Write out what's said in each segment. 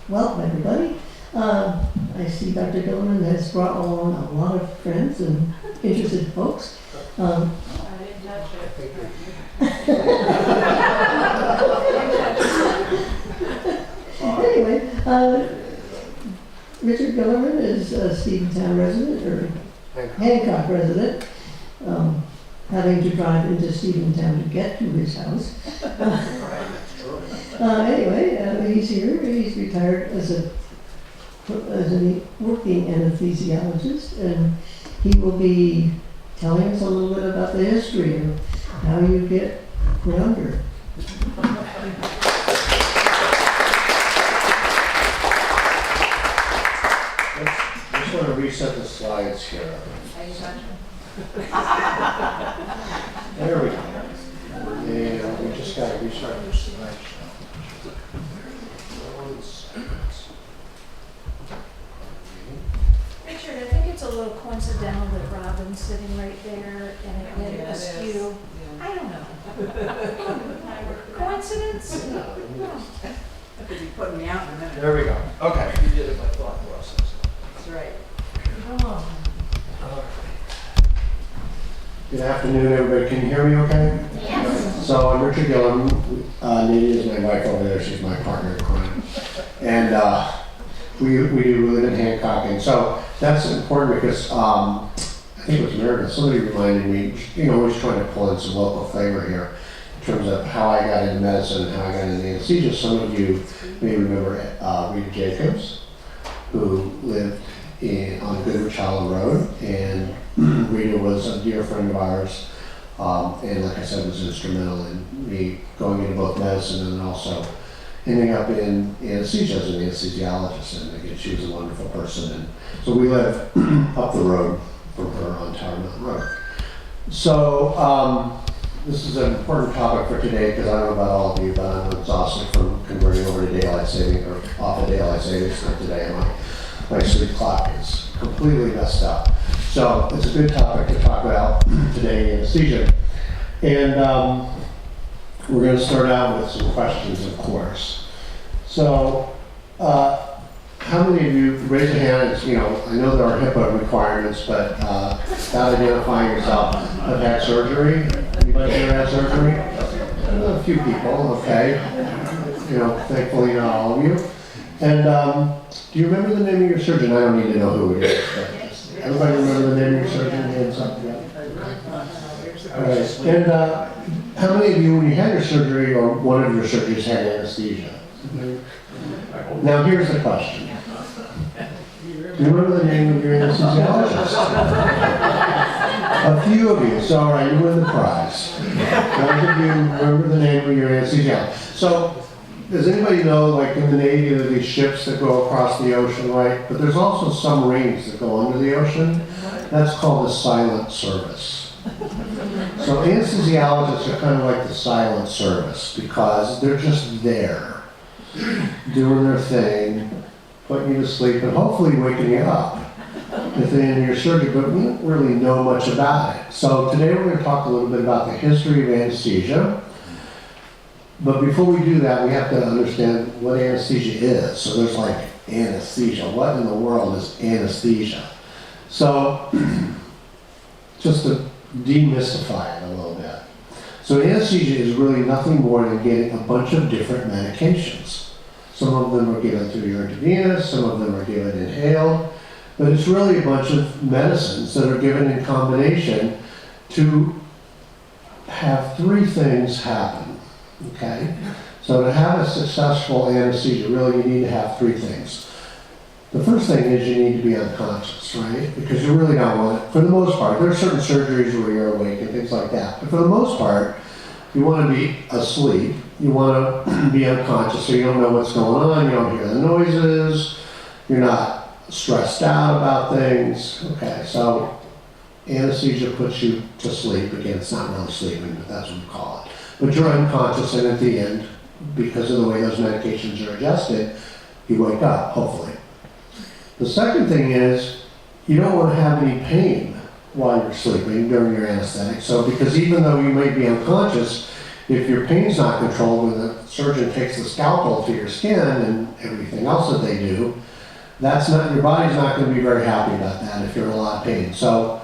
Welcome, everybody. I see Dr. Gillerman has brought along a lot of friends and interested folks. I didn't touch it. Anyway, Richard Gillerman is a Steventown resident, or Hancock resident, having to drive into Steventown to get to his house. Anyway, he's here. He's retired as a working anesthesiologist, and he will be telling us a little bit about the history of how you get put under. I just want to reset the slides here. There we go. And we just got to restart the slides. Richard, I think it's a little coincidental that Robin's sitting right there and it went askew. I don't know. Coincidence? No. Could be putting me out in a minute. There we go. Okay. You did it by thought process. That's right. Oh. Good afternoon, everybody. Can you hear me okay? Yes. So I'm Richard Gillerman. Nita is my wife over there. She's my partner in crime. And we do live in Hancock. And so that's important because I think it was Meredith. Somebody reminded me, always trying to pull in some local flavor here in terms of how I got into medicine and how I got into anesthesia. Some of you may remember Rita Jacobs, who lived on Goodrich Hollow Road, and Rita was a dear friend of ours, and like I said, was instrumental in me going into both medicine and also ending up in anesthesia as an anesthesiologist. And again, she was a wonderful person, and so we live up the road from her on Tower Mountain Road. So this is an important topic for today because I don't know about all of you, but I'm exhausted from converting over to daylight saving or off of daylight savings for today. My sleep clock is completely messed up. So it's a good topic to talk about today, anesthesia. And we're going to start out with some questions, of course. So how many of you, raise a hand, I know there are HIPAA requirements, but without identifying yourself, have had surgery? Anybody here had surgery? A few people, okay. Thankfully not all of you. And do you remember the name of your surgeon? I don't need to know who it is. But everybody remember the name of your surgeon? Hands up. All right. And how many of you, when you had your surgery or one of your surgeries, had anesthesia? Now here's the question. Do you remember the name of your anesthesiologist? A few of you. So all right, you win the prize. Most of you remember the name of your anesthesiologist. So does anybody know, like in the Navy, there are these ships that go across the ocean, right? But there's also submarines that go under the ocean. That's called the silent service. So anesthesiologists are kind of like the silent service because they're just there, doing their thing, putting you to sleep, and hopefully waking you up at the end of your surgery, but we don't really know much about it. So today we're going to talk a little bit about the history of anesthesia. But before we do that, we have to understand what anesthesia is. So there's like anesthesia. What in the world is anesthesia? So just to demystify it a little bit. So anesthesia is really nothing more than getting a bunch of different medications. Some of them are given through your intravenous, some of them are given inhaled, but it's really a bunch of medicines that are given in combination to have three things happen. Okay, so to have a successful anesthesia, really you need to have three things. The first thing is you need to be unconscious, right? Because you really don't want it. For the most part, there are certain surgeries where you're awake and things like that. But for the most part, you want to be asleep. You want to be unconscious so you don't know what's going on. You don't hear the noises. You're not stressed out about things. Okay, so anesthesia puts you to sleep. Again, it's not really sleeping, but that's what we call it. But you're unconscious, and at the end, because of the way those medications are adjusted, you wake up, hopefully. The second thing is, you don't want to have any pain while you're sleeping during your anesthetic. So, because even though you may be unconscious, if your pain's not controlled, when the surgeon takes the scalpel to your skin and everything else that they do, your body's not going to be very happy about that if you're in a lot of pain. So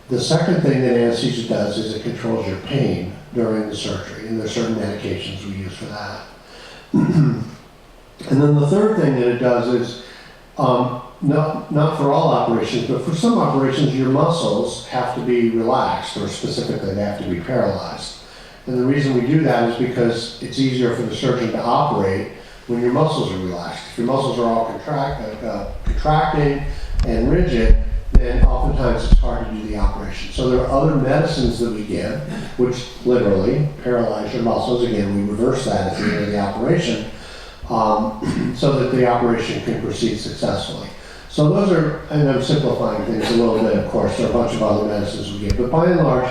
the second thing that anesthesia does is it controls your pain during the surgery, and there's certain medications we use for that. And then the third thing that it does is, not for all operations, but for some operations, your muscles have to be relaxed, or specifically they have to be paralyzed. And the reason we do that is because it's easier for the surgeon to operate when your muscles are relaxed. If your muscles are all contracting and rigid, then oftentimes it's hard to do the operation. So there are other medicines that we give, which literally paralyze your muscles. Again, we reverse that at the end of the operation, so that the operation can proceed successfully. So those are, and I'm simplifying things a little bit, of course, there are a bunch of other medicines we give, but by and large,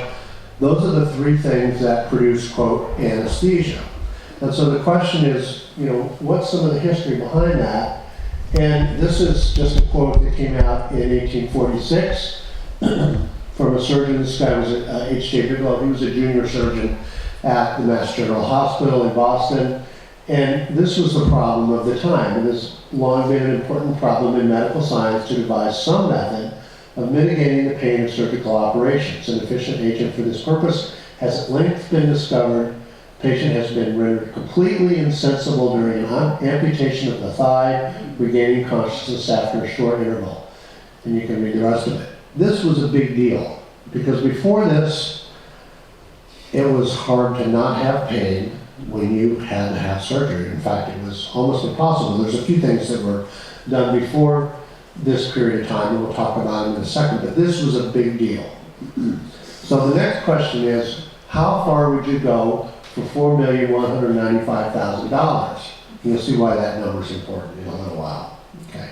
those are the three things that produce, quote, anesthesia. And so the question is, what's some of the history behind that? And this is just a quote that came out in 1846 from a surgeon. This guy was H.J. Bigelow. He was a junior surgeon at the Mass General Hospital in Boston. And this was the problem of the time. It has long been an important problem in medical science to devise some method of mitigating the pain of surgical operations. An efficient agent for this purpose has at length been discovered. The patient has been rendered completely insensible during an amputation of the thigh, regaining consciousness after a short interval. And you can read the rest of it. This was a big deal, because before this, it was hard to not have pain when you had to have surgery. In fact, it was almost impossible. There's a few things that were done before this period of time, and we'll talk about it in a second, but this was a big deal. So the next question is, how far would you go for $4,195,000? You'll see why that number is important in a little while. Okay.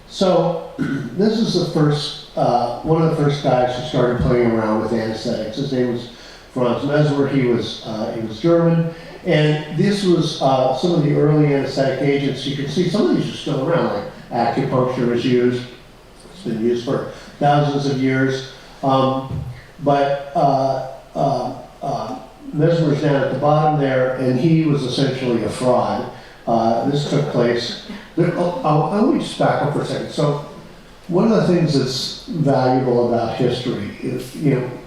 So this is the first, one of the first guys who started playing around with anesthetics. His name was Franz Mesmer. He was German. And this was some of the early anesthetic agents. You can see some of these are still around, like acupuncture is used. It's been used for thousands of years. But Mesmer's down at the bottom there, and he was essentially a fraud. This took place. Let me just back up for a second. So one of the things that's valuable about history is,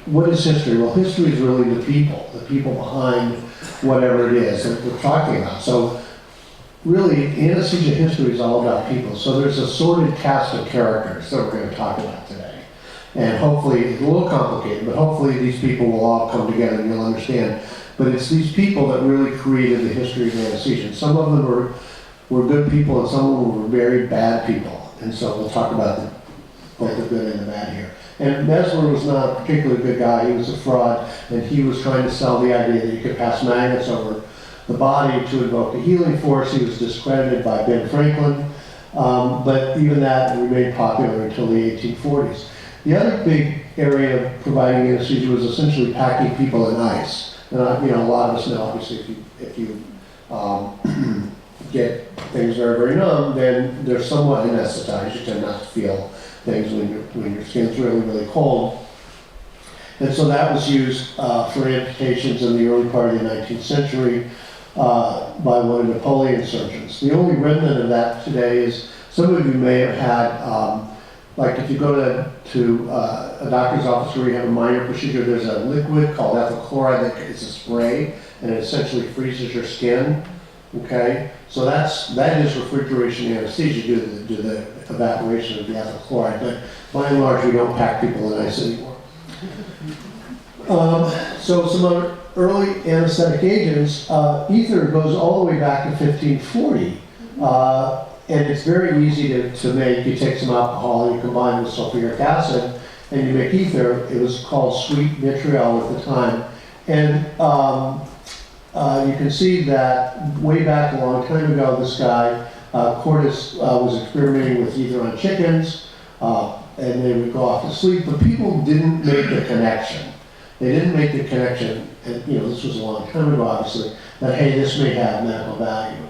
what is history? Well, history is really the people behind whatever it is that we're talking about. So really, anesthesia history is all about people. So there's a sordid cast of characters that we're going to talk about today. And hopefully, it's a little complicated, but hopefully these people will all come together and you'll understand. But it's these people that really created the history of anesthesia. Some of them were good people, and some of them were very bad people. And so we'll talk about both the good and the bad here. And Mesmer was not a particularly good guy. He was a fraud, and he was trying to sell the idea that you could pass magnets over the body to invoke a healing force. He was discredited by Ben Franklin, but even that remained popular until the 1840s. The other big area of providing anesthesia was essentially packing people in ice. And a lot of us know, obviously, if you get things very, very numb, then they're somewhat anesthetized. You tend not to feel things when your skin's really, really cold. And so that was used for amputations in the early part of the 19th century by one of Napoleon's surgeons. The only remnant of that today is, some of you may have had, like if you go to a doctor's office where you have a minor procedure, there's a liquid called ethyl chloride that is a spray, and it essentially freezes your skin. Okay, so that is refrigeration anesthesia due to the evaporation of the ethyl chloride. But by and large, we don't pack people in ice anymore. So some other early anesthetic agents, ether goes all the way back to 1540. And it's very easy to make. You take some alcohol and you combine it with sulfuric acid and you make ether. It was called sweet vitriol at the time. And you can see that way back a long time ago, this guy, Cordes, was experimenting with ether on chickens, and they would go off to sleep, but people didn't make the connection. They didn't make the connection, and this was a long time ago, obviously, that, hey, this may have medical value.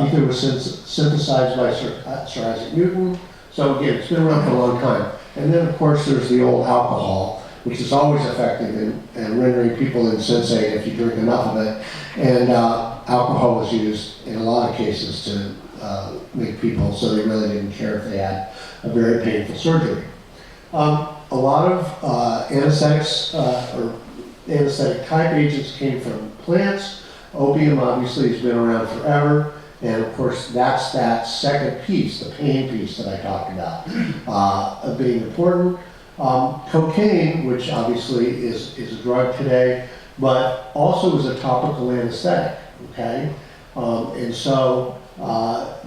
Ether was synthesized by Sir Isaac Newton, so again, it's been around for a long time. And then, of course, there's the old alcohol which is always effective in rendering people insensate if you drink enough of it. And alcohol was used in a lot of cases to make people so they really didn't care if they had a very painful surgery. A lot of anesthetics or anesthetic type agents came from plants. Opium obviously has been around forever. And of course, that's that second piece, the pain piece that I talked about, of being important. Cocaine, which obviously is a drug today, but also is a topical anesthetic, okay? And so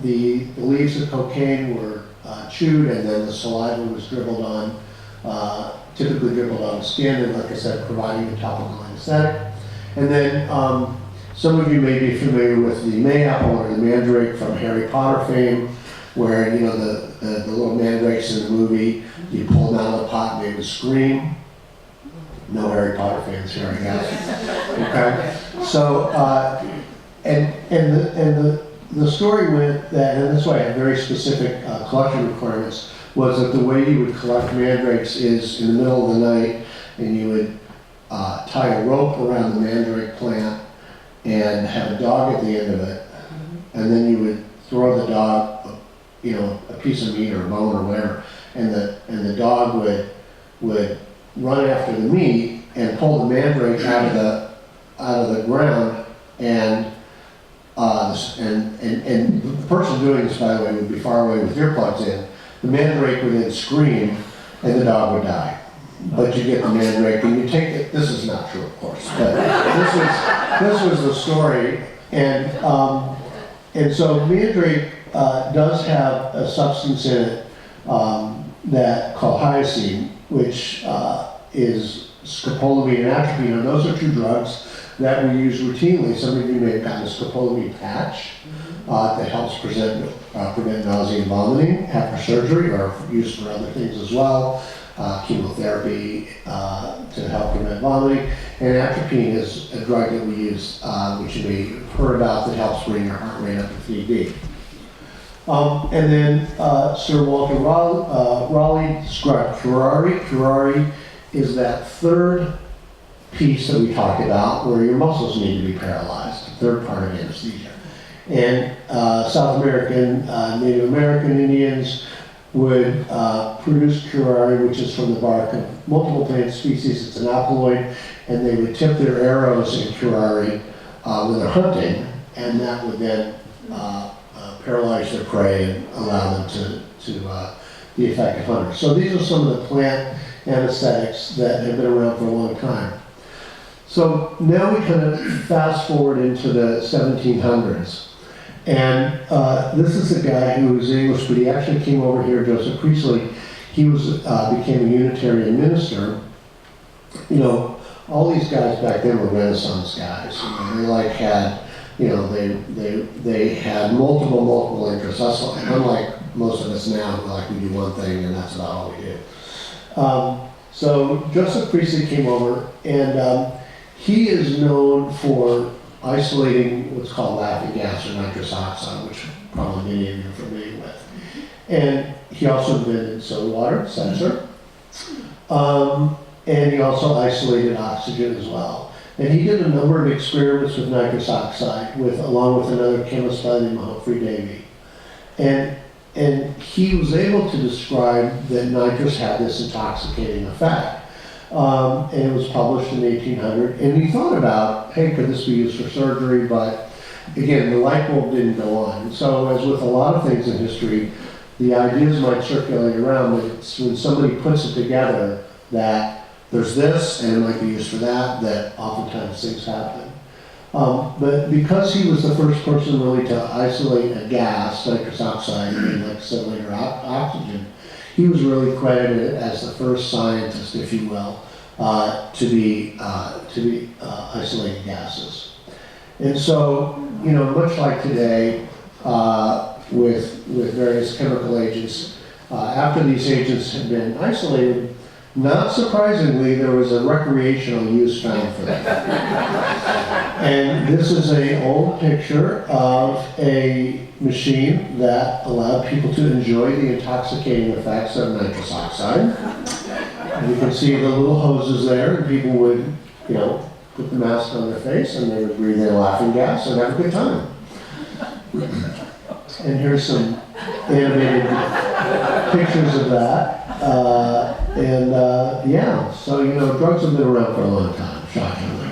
the leaves of cocaine were chewed, and then the saliva was dribbled on, typically dribbled on the skin, and like I said, providing a topical anesthetic. And then some of you may be familiar with the mayapple or the mandrake from Harry Potter fame, where, you know, the little mandrakes in the movie, you pull them out of the pot and they would scream. No Harry Potter fans here, I guess. Okay. So, the story went that, and this way I have very specific collection requirements, was that the way you would collect mandrakes is in the middle of the night, and you would tie a rope around the mandrake plant and have a dog at the end of it, and then you would throw the dog, you know, a piece of meat or a bone or whatever, and the dog would run after the meat and pull the mandrake out of the ground, and the person doing this, by the way, would be far away with earplugs in. The mandrake would then scream, and the dog would die. But you get the mandrake, and you take it. This is not true, of course, but this was the story, and so mandrake does have a substance in it that called hyoscine, which is scopolamine and atropine, and those are two drugs that we use routinely. Some of you may have gotten a scopolamine patch that helps prevent nausea and vomiting after surgery, or used for other things as well. Chemotherapy to help prevent vomiting. And atropine is a drug that we use, which you may have heard about, that helps bring your heart rate up to 3 beats. And then Sir Walter Raleigh described curare. Curare is that third piece that we talked about where your muscles need to be paralyzed, the third part of anesthesia. And South American, Native American Indians would produce curare, which is from the bark of multiple plant species. It's an alkaloid, and they would tip their arrows in curare when they're hunting, and that would then paralyze their prey and allow them to be effective hunters. So these are some of the plant anesthetics that have been around for a long time. So now we kind of fast forward into the 1700s. And this is a guy who was English, but he actually came over here, Joseph Priestley. He became a Unitarian minister. You know, all these guys back then were Renaissance guys. You know, they like had, you know, they had multiple interests. That's like, unlike most of us now, who like we do one thing and that's about all we do. So Joseph Priestley came over, and he is known for isolating what's called laughing gas or nitrous oxide, which probably many of you are familiar with. And he also invented soda water, sensor. And he also isolated oxygen as well. And he did a number of experiments with nitrous oxide, along with another chemist by the name of Humphrey Davy. And he was able to describe that nitrous had this intoxicating effect. And it was published in 1800. And he thought about, hey, could this be used for surgery? But again, the light bulb didn't go on. So as with a lot of things in history, the ideas might circulate around, but it's when somebody puts it together that there's this and it might be used for that, that oftentimes things happen. But because he was the first person really to isolate a gas, nitrous oxide, and like I said later, oxygen, he was really credited as the first scientist, if you will, to be isolating gases. And so, you know, much like today, with various chemical agents, after these agents had been isolated, not surprisingly, there was a recreational use found for them. And this is an old picture of a machine that allowed people to enjoy the intoxicating effects of nitrous oxide. You can see the little hoses there, and people would, put the mask on their face, and they would breathe in laughing gas and have a good time. And here's some animated pictures of that. So, drugs have been around for a long time, shockingly.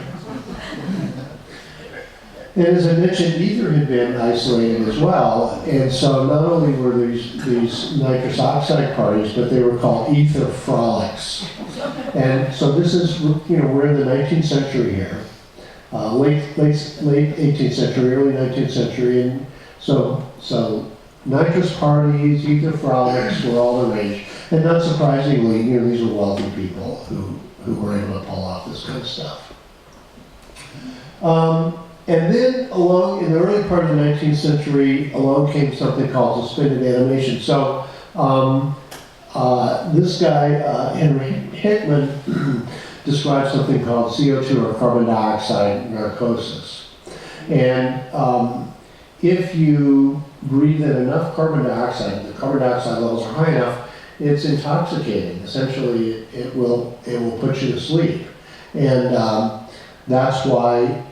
And as I mentioned, ether had been isolated as well. And so not only were these nitrous oxide parties, but they were called ether frolics. And so this is, we're in the 19th century here. Late 18th century, early 19th century. And so nitrous parties, ether frolics were all the rage. And not surprisingly, these were wealthy people who were able to pull off this kind of stuff. And then in the early part of the 19th century, along came something called suspended animation. So this guy, Henry Hickman, described something called CO2 or carbon dioxide narcosis. And if you breathe in enough carbon dioxide, the carbon dioxide levels are high enough, it's intoxicating. Essentially, it will put you to sleep. And that's why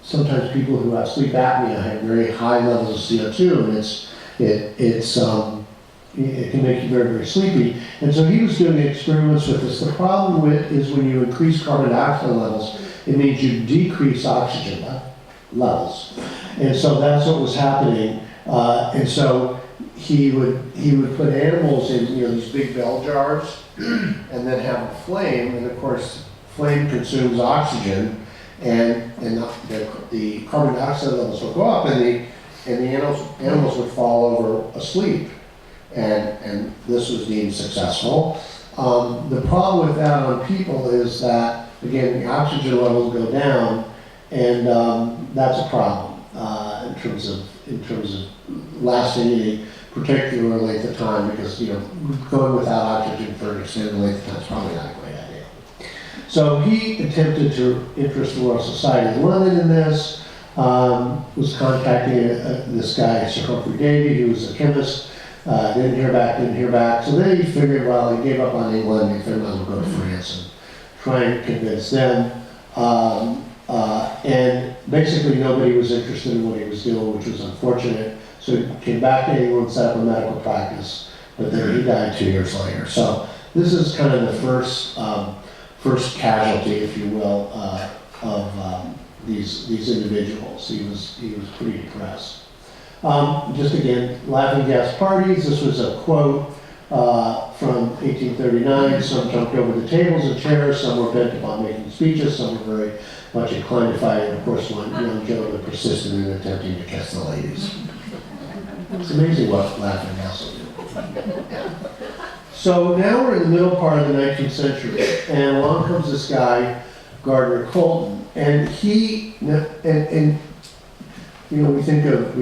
sometimes people who have sleep apnea have very high levels of CO2, and it can make you very, very sleepy. And so he was doing experiments with this. The problem is when you increase carbon dioxide levels, it means you decrease oxygen levels. And so that's what was happening. And so he would put animals in these big bell jars and then have a flame, and of course flame consumes oxygen, and the carbon dioxide levels will go up, and the animals would fall over asleep, and this was deemed successful. The problem with that on people is that, again, the oxygen levels go down, and that's a problem in terms of lasting any particular length of time, because going without oxygen for an extended length of time is probably not a great idea. So he attempted to interest the Royal Society of London in this, was contacting this guy, Sir Humphrey Davy, who was a chemist, didn't hear back. So then he figured, well, he gave up on England, he figured, I'll go to France and try and convince them. And basically nobody was interested in what he was doing, which was unfortunate. So he came back to England, set up a medical practice, but then he died 2 years later. So this is kind of the first casualty, if you will, of these individuals. He was pretty depressed. Just again, laughing gas parties. This was a quote from 1839. Some jumped over the tables and chairs. Some were bent upon making speeches. Some were very much inclined to fight. And of course, one young gentleman persisted in attempting to kiss the ladies. It's amazing what laughing gas will do. So now we're in the middle part of the 19th century, and along comes this guy, Gardner Colton, and we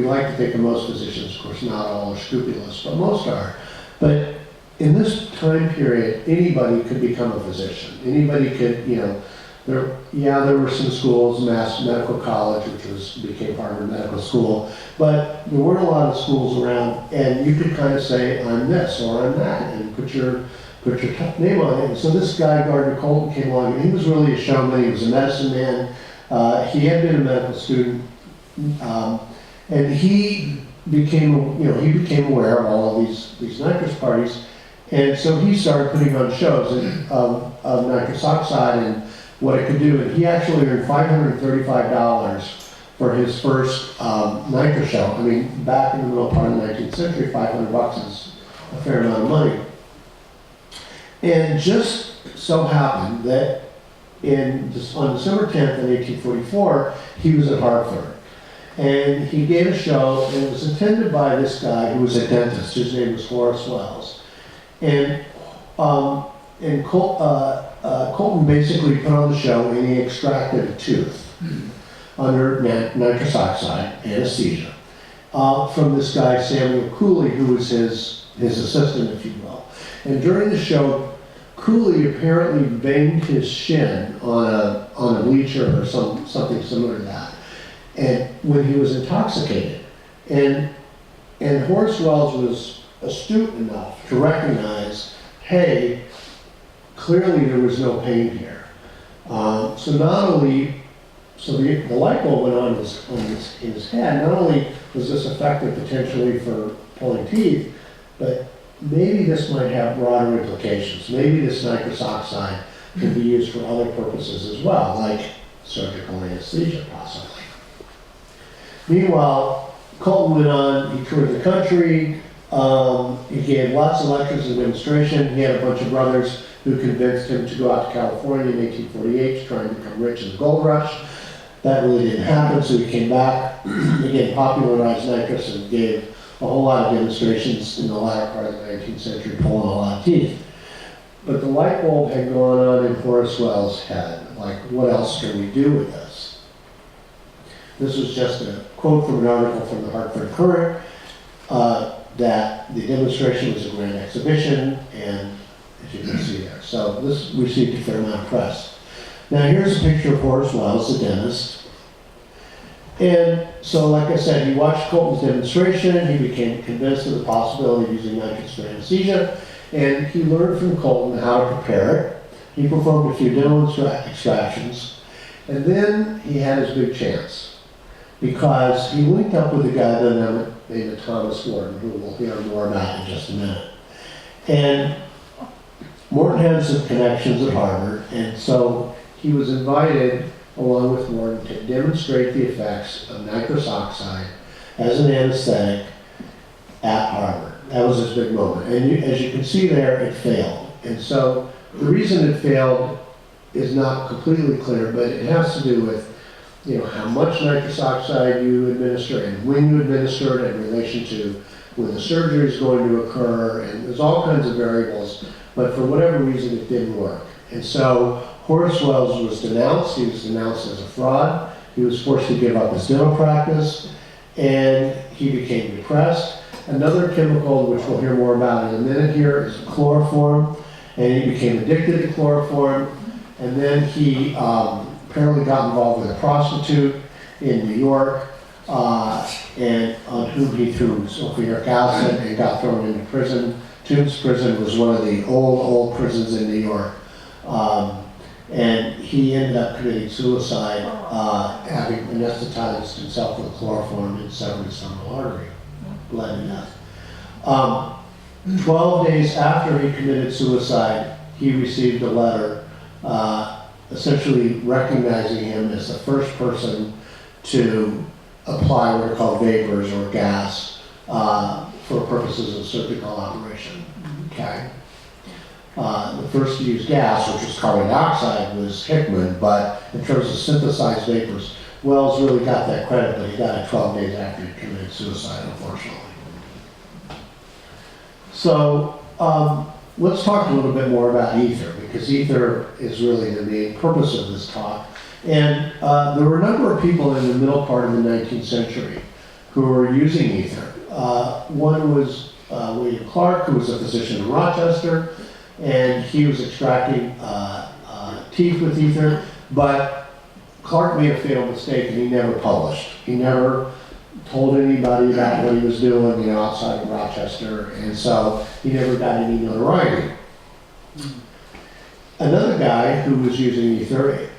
like to think of most physicians, of course not all are scrupulous, but most are. But in this time period, anybody could become a physician. Anybody could, there were some schools, Mass Medical College, which became Hartford Medical School, but there weren't a lot of schools around, and you could kind of say, I'm this or I'm that, and put your name on it. And so this guy, Gardner Colton, came along, and he was really a showman. He was a medicine man. He had been a medical student, and he became aware of all of these nitrous parties, and so he started putting on shows of nitrous oxide and what it could do. And he actually earned $535 for his first nitrous show. I mean, back in the middle part of the 19th century, $500 is a fair amount of money. And just so happened that on December 10th of 1844, he was at Hartford. And he gave a show, and it was attended by this guy who was a dentist. His name was Horace Wells. And Colton basically put on the show, and he extracted a tooth under nitrous oxide, anesthesia, from this guy, Samuel Cooley, who was his assistant, if you will. And during the show, Cooley apparently banged his shin on a bleacher or something similar to that, and when he was intoxicated. And Horace Wells was astute enough to recognize, hey, clearly there was no pain here. So not only, so the light bulb went on in his head. Not only was this effective potentially for pulling teeth, but maybe this might have broader implications. Maybe this nitrous oxide can be used for other purposes as well, like surgical anesthesia possibly. Meanwhile, Colton went on, he toured the country, he gave lots of lectures and demonstration. He had a bunch of brothers who convinced him to go out to California in 1848 to try and become rich in the gold rush. That really didn't happen, so he came back, again popularized nitrous and gave a whole lot of demonstrations in the latter part of the 19th century, pulling a lot of teeth. But the light bulb had gone on in Horace Wells' head. Like, what else can we do with this? This was just a quote from an article from the Hartford Courant, that the demonstration was a grand exhibition, and as you can see there. So this received a fair amount of press. Now here's a picture of Horace Wells, the dentist. And so, like I said, he watched Colton's demonstration, he became convinced of the possibility of using nitrous for anesthesia, and he learned from Colton how to prepare it. He performed a few dental extractions, and then he had his big chance, because he linked up with a guy named Thomas Morton, who we'll hear more about in just a minute. And Morton had some connections at Harvard, and so he was invited, along with Morton, to demonstrate the effects of nitrous oxide as an anesthetic at Harvard. That was his big moment. And as you can see there, it failed. And so the reason it failed is not completely clear, but it has to do with how much nitrous oxide you administer and when you administer it in relation to when the surgery is going to occur, and there's all kinds of variables, but for whatever reason it didn't work. And so Horace Wells was denounced. He was denounced as a fraud. He was forced to give up his dental practice, and he became depressed. Another chemical, which we'll hear more about in a minute here, is chloroform, and he became addicted to chloroform. And then he apparently got involved with a prostitute in New York, and on whom he threw sulfuric acid and got thrown into prison. Tombs Prison was one of the old prisons in New York. And he ended up committing suicide, having anesthetized himself with chloroform and severed his femoral artery, bled to death. 12 days after he committed suicide, he received a letter essentially recognizing him as the first person to apply what are called vapors or gas for purposes of surgical operation. Okay. The first to use gas, which was carbon dioxide, was Hickman, but in terms of synthesized vapors, Wells really got that credit, but he got it 12 days after he committed suicide, unfortunately. So let's talk a little bit more about ether, because ether is really the main purpose of this talk. And there were a number of people in the middle part of the 19th century who were using ether. One was William Clark, who was a physician in Rochester, and he was extracting teeth with ether, but Clark made a fatal mistake and he never published. He never told anybody about what he was doing, outside of Rochester, and so he never got any notoriety. Another guy who was using ether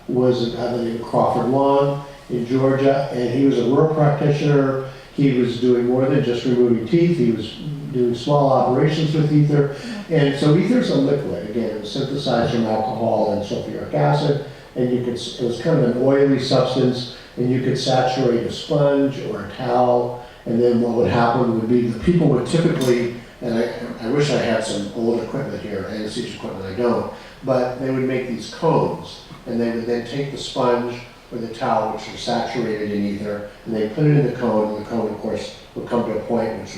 was a guy named Crawford Long in Georgia, and he was a rural practitioner. He was doing more than just removing teeth. He was doing small operations with ether. And so ether's a liquid. Again, it was synthesized from alcohol and sulfuric acid, and it was kind of an oily substance, and you could saturate a sponge or a towel, and then what would happen would be the people would typically, and I wish I had some old equipment here, anesthesia equipment, I don't, but they would make these cones, and they would then take the sponge or the towel, which was saturated in ether, and they put it in the cone, and the cone, of course, would come to a point which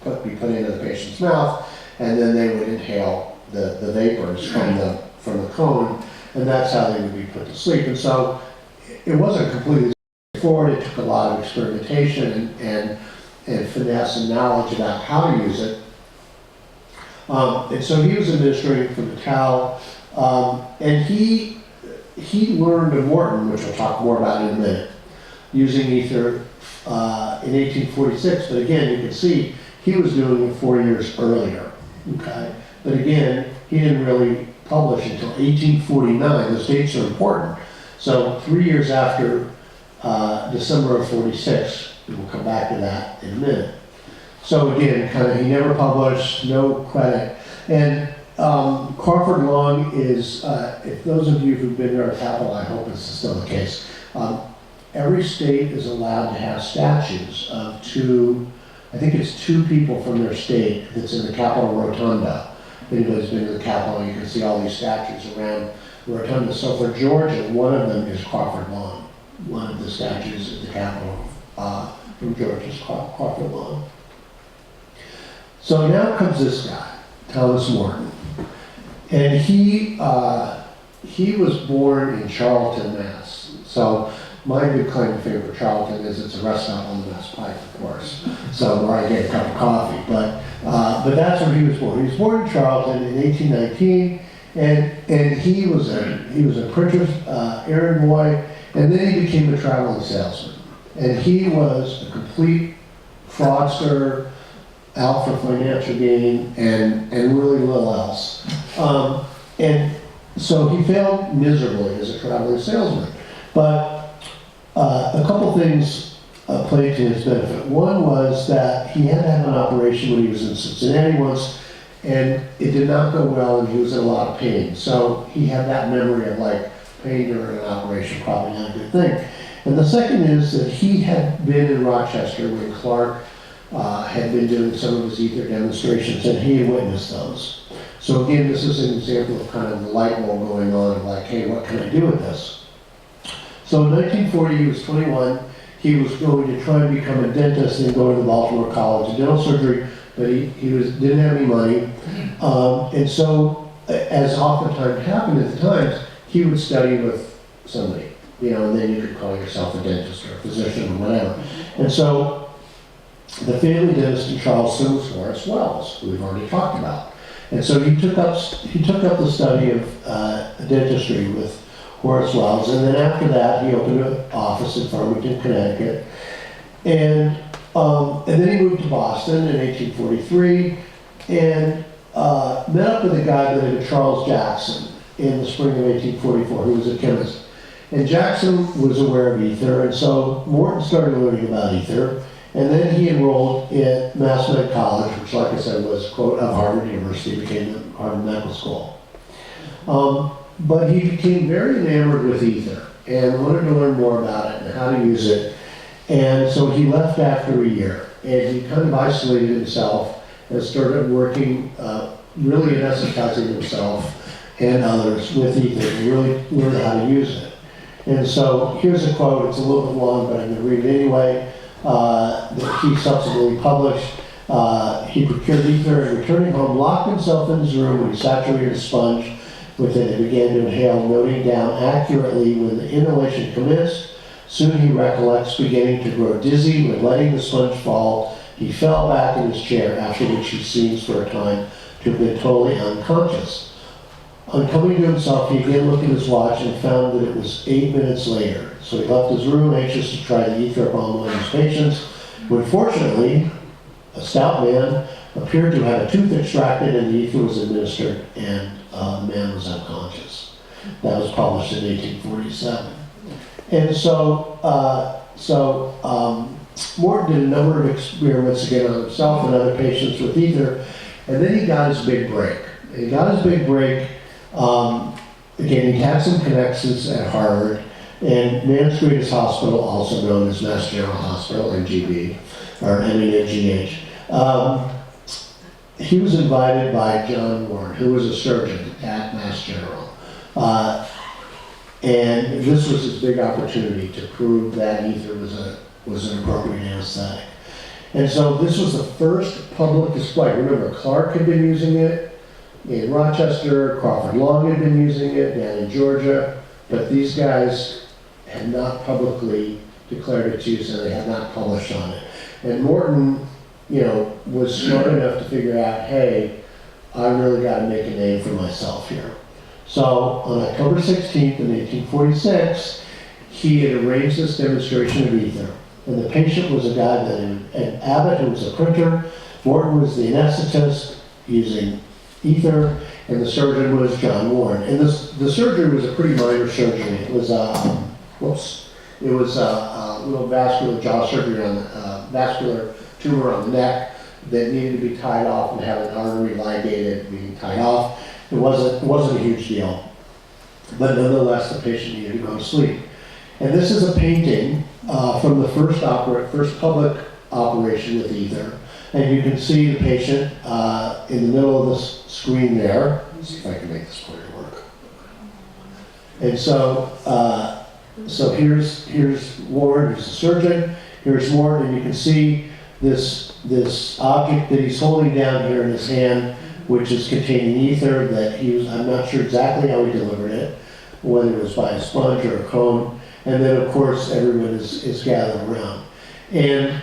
would be put into the patient's mouth, and then they would inhale the vapors from the cone, and that's how they would be put to sleep. And so it wasn't completely straightforward. It took a lot of experimentation and finesse and knowledge about how to use it. And so he was administering from the towel, and he learned of Morton, which we'll talk more about in a minute, using ether in 1846. But again, you can see he was doing it 4 years earlier. Okay, but again, he didn't really publish until 1849. Those dates are important. So 3 years after December of 46, we'll come back to that in a minute. So again, he never published, no credit. And Crawford Long is, if those of you who've been there at Capitol, I hope this is still the case, every state is allowed to have statues of I think it's two people from their state that's in the Capitol Rotunda. If anybody's been to the Capitol, you can see all these statues around the Rotunda. So for Georgia, one of them is Crawford Long. One of the statues at the Capitol from Georgia is Crawford Long. So now comes this guy, Thomas Morton. And he was born in Charlton, Mass. So my big claim to fame for Charlton is it's a restaurant on the Mass Pike, of course. So where I get a cup of coffee. But that's where he was born. He was born in Charlton in 1819, and he was a printer's errand boy, and then he became a traveling salesman. And he was a complete fraudster, out for financial gain, and really little else. And so he failed miserably as a traveling salesman. But a couple things played to his benefit. One was that he had to have an operation when he was in Cincinnati once, and it did not go well, and he was in a lot of pain. So he had that memory of pain during an operation, probably not a good thing. And the second is that he had been in Rochester when Clark had been doing some of his ether demonstrations, and he had witnessed those. So again, this is an example of the light bulb going on of hey, what can I do with this? So in 1940, he was 21. He was going to try and become a dentist and go to the Baltimore College of Dental Surgery, but he didn't have any money. And so, as oftentimes happened at the times, he would study with somebody, and then you could call yourself a dentist or a physician or whatever. And so, the family dentist in Charleston was Horace Wells, who we've already talked about. And so he took up the study of dentistry with Horace Wells, and then after that he opened an office in Farmington, Connecticut, and then he moved to Boston in 1843, and met up with a guy by the name of Charles Jackson in the spring of 1844, who was a chemist. And Jackson was aware of ether, and so Morton started learning about ether, and then he enrolled at Mass Med College, which, like I said, was, quote, of Harvard University, became the Harvard Medical School. But he became very enamored with ether and wanted to learn more about it and how to use it. And so he left after a year, and he kind of isolated himself and started working, really anesthetizing himself and others with ether to really learn how to use it. And so here's a quote. It's a little bit long, but I'm going to read it anyway, that he subsequently published. He procured ether and returning home, locked himself in his room when he saturated a sponge with it and began to inhale, noting down accurately when the inhalation commenced. Soon he recollects beginning to grow dizzy when letting the sponge fall. He fell back in his chair, after which he seems for a time to have been totally unconscious. On coming to himself, he again looked at his watch and found that it was 8 minutes later. So he left his room, anxious to try the ether upon one of his patients, when fortunately, a stout man appeared to have a tooth extracted and the ether was administered, and the man was unconscious. That was published in 1847. And so Morton did a number of experiments again on himself and other patients with ether, and then he got his big break. Again, he had some connections at Harvard, and Man's Greatest Hospital, also known as Mass General Hospital, MGB, or MGH. He was invited by John Warren, who was a surgeon at Mass General. And this was his big opportunity to prove that ether was an appropriate anesthetic. And so this was the first public display. Remember, Clark had been using it in Rochester, Crawford Long had been using it down in Georgia, but these guys had not publicly declared its use and they had not published on it. And Morton, was smart enough to figure out, hey, I really got to make a name for myself here. So on October 16th in 1846, he had arranged this demonstration of ether. And the patient was a guy an Abbott, who was a printer. Morton was the anesthetist using ether. and the surgeon was John Warren. And the surgery was a pretty minor surgery. It was a little vascular jaw surgery on the vascular tumor on the neck that needed to be tied off and have an artery ligated, being tied off. It wasn't a huge deal, but nonetheless, the patient needed to go to sleep. And this is a painting from the first public operation with ether. And you can see the patient in the middle of the screen there. Let's see if I can make this pointer work. And so, here's Warren, who's the surgeon. Here's Warren, and you can see this object that he's holding down here in his hand, which is containing ether that I'm not sure exactly how he delivered it, whether it was by a sponge or a cone. And then, of course, everyone is gathered around. And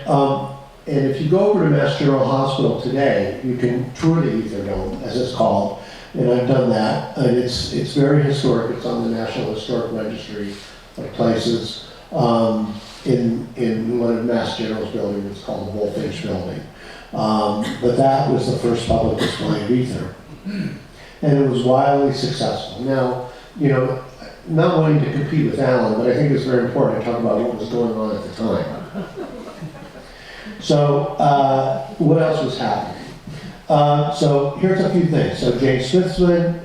if you go over to Mass General Hospital today, you can tour the ether dome, as it's called. And I've done that. And it's very historic. It's on the National Historic Registry of Places in one of Mass General's buildings. It's called the Bullfinch Building. But that was the first public display of ether. And it was wildly successful. Now, not wanting to compete with Alan, but I think it's very important to talk about what was going on at the time. So, what else was happening? So, here's a few things. So, James Smithson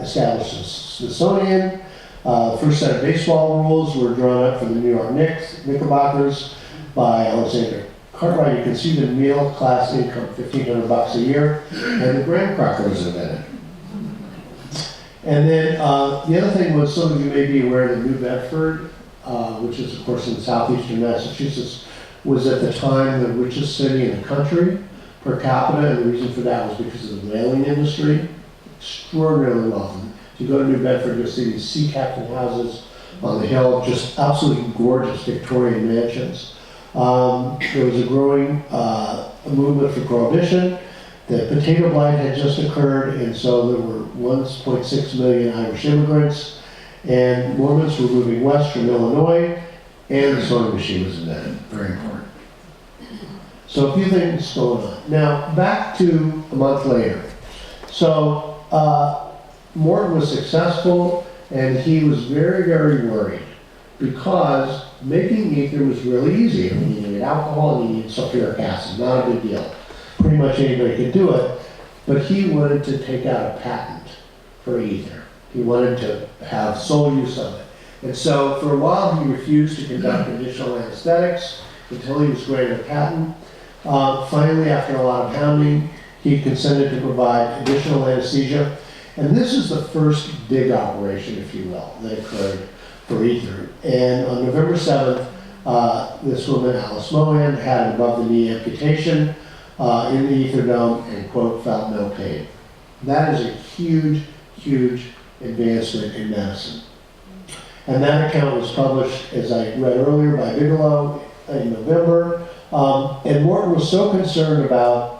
established the Smithsonian. The first set of baseball rules were drawn up for the New York Knickerbockers by Alexander Cartwright. You can see the meal class income, $1,500 a year, and the graham cracker was invented. And then the other thing was, some of you may be aware that New Bedford, which is of course in southeastern Massachusetts, was at the time the richest city in the country per capita, and the reason for that was because of the whaling industry. Extraordinarily wealthy. If you go to New Bedford, you'll see these sea captain houses on the hill, just absolutely gorgeous Victorian mansions. There was a growing movement for prohibition. The potato blight had just occurred, and so there were 1.6 million Irish immigrants, and Mormons were moving west from Illinois, and the sewing machine was invented. Very important. So a few things going on. Now, back to a month later. So, Morton was successful, and he was very, very worried because making ether was really easy. I mean, you needed alcohol and you needed sulfuric acid, not a big deal. Pretty much anybody could do it, but he wanted to take out a patent for ether. He wanted to have sole use of it. And so for a while he refused to conduct additional anesthetics until he was granted a patent. Finally, after a lot of hounding, he consented to provide additional anesthesia. And this is the first big operation, if you will, that occurred for ether. And on November 7th, this woman, Alice Mohan, had an above-the-knee amputation in the ether dome and, quote, felt no pain. That is a huge, huge advancement in medicine. And that account was published, as I read earlier, by Bigelow in November. And Morton was so concerned about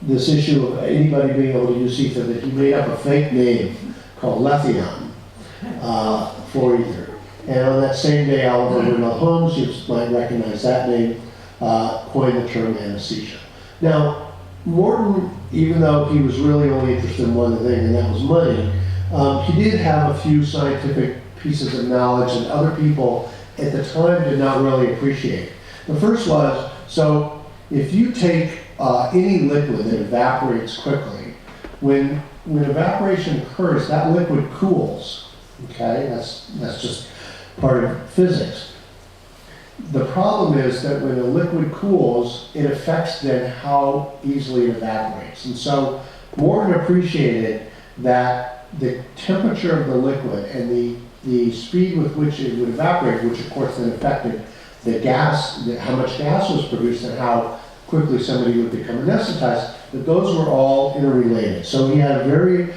this issue of anybody being able to use ether that he made up a fake name called Letheon for ether. And on that same day, Oliver Wendell Holmes, you might recognize that name, coined the term anesthesia. Now, Morton, even though he was really only interested in one thing, and that was money, he did have a few scientific pieces of knowledge that other people at the time did not really appreciate. The first was, so if you take any liquid that evaporates quickly, when evaporation occurs, that liquid cools. Okay, that's just part of physics. The problem is that when a liquid cools, it affects then how easily it evaporates. And so Morton appreciated that the temperature of the liquid and the speed with which it would evaporate, which of course then affected the gas, how much gas was produced and how quickly somebody would become anesthetized, that those were all interrelated. So he had a very